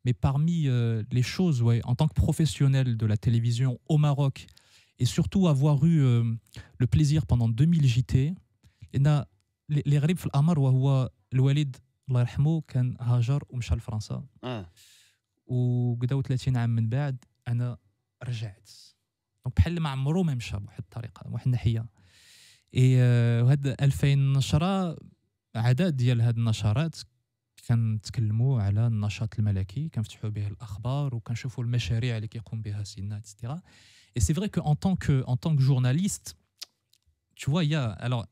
mais parmi les choses en tant que professionnel de la télévision au Maroc et surtout avoir eu le plaisir pendant 2000 JT لان اللي غريب في الامر وهو الوالد الله يرحمه كان هاجر ومشى لفرنسا وقداو 30 عام من بعد انا رجعت دونك بحال ما عمرو ما مشى بواحد الطريقه بواحد الناحيه وهاد 2000 نشره عدد ديال هاد النشرات كنتكلموا على النشاط الملكي كنفتحوا به الاخبار وكنشوفوا المشاريع اللي كيقوم بها سيدنا etc. Et c'est vrai que en tant que journaliste tu vois il y a alors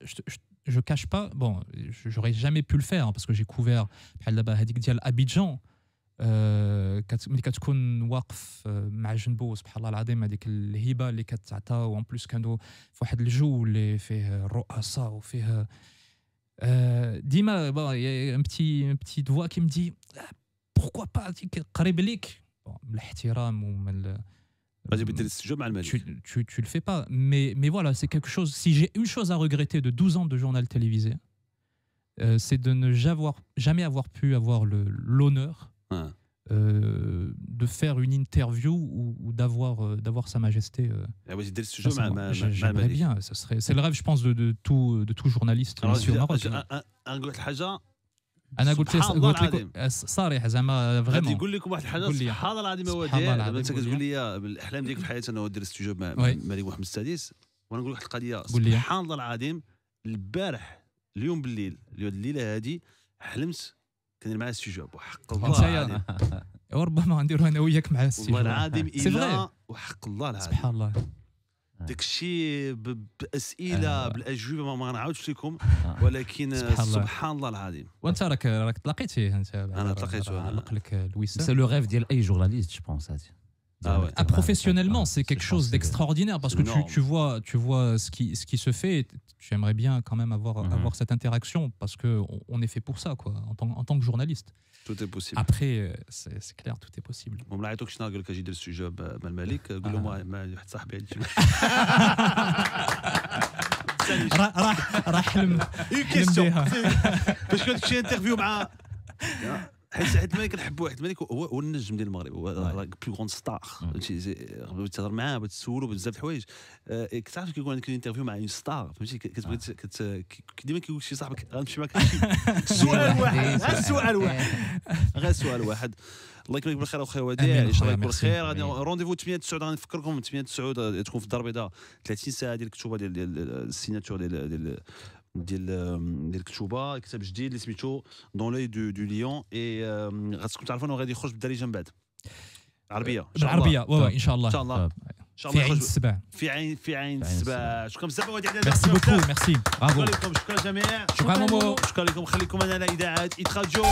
je cache pas bon j'aurais jamais pu le faire parce que j'ai couvert بحال دابا هذيك ديال ابيجان ملي كتكون واقف مع جنبو سبحان الله العظيم هذيك الهبه اللي كتعطى وان بليس كانوا في واحد الجو اللي فيه الرؤساء وفيه ديما ان بتي فوا كي مدي بوركوا با قريب ليك بالاحترام ومن غادي بدير الاستجواب مع الملك tu le fais pas mais voilà c'est quelque chose si j'ai une chose à regretter de 12 ans de journal télévisé c'est de ne jamais avoir pu avoir l'honneur de faire une interview ou d'avoir sa majesté. J'aimerais bien, c'est le rêve, je pense, de tout journaliste ici au Maroc. انا قلت لك صريح زعما فريمون غادي نقول لكم واحد الحاجه سبحان الله العظيم وديع انت كتقول لي بالاحلام ديالك في حياتك انه دير استجواب مع الملك محمد السادس وانا نقول واحد القضيه سبحان الله العظيم البارح اليوم بالليل الليله هذه حلمت كندير معاه استجواب وحق الله العظيم وربما غنديروا انا وياك مع السجواب والله العظيم الا وحق الله العظيم سبحان الله داكشي باسئله بالاجوبه ما غنعاودش لكم ولكن سبحان الله العظيم. وانت راك تلاقيتيه انت انا تلاقيته علق لك الوسام سي لو ريف ديال اي جورناليست جو بونس هذه professionnellement c'est quelque chose d'extraordinaire parce que tu vois ce qui se fait j'aimerais bien quand même avoir cette interaction parce que on est fait pour ça quoi en tant que journaliste. Tout est possible. Après c'est clair tout est possible. ما عيطوكش نهار قال لك اجي دير استجواب مع الملك قول لهم واحد صاحبي عندي راح حلم بها باش كنت شي انترفيو مع حيت الملك كنحب واحد الملك هو النجم ديال المغرب هو لا بلو غون ستار فهمتي تهضر معاه بتسولو بزاف د الحوايج كتعرف كيكون عندك انترفيو مع اون ستار فهمتي كتبغي ديما كيقول شي صاحبك غنمشي معاك سؤال واحد غير سؤال واحد الله يكرمك بالخير اخويا وديع ان شاء الله يكون خير غادي رونديفو 8 9 غنفكركم 8 9 تكون في الدار البيضاء 30 ساعه ديال الكتوبه ديال السيناتور ديال الكتوبه كتاب جديد اللي سميتو دون لوي دو ليون اي غتكون تعرفوا انه غادي يخرج بالدارجه من بعد العربيه بالعربيه ان شاء الله ان شاء الله في عين السبع في عين السبع شكرا بزاف وديع ميرسي بوكو ميرسي شكرا لكم شكرا جميع شكرا مومو شكرا لكم خليكم انا على اذاعه إدخال جو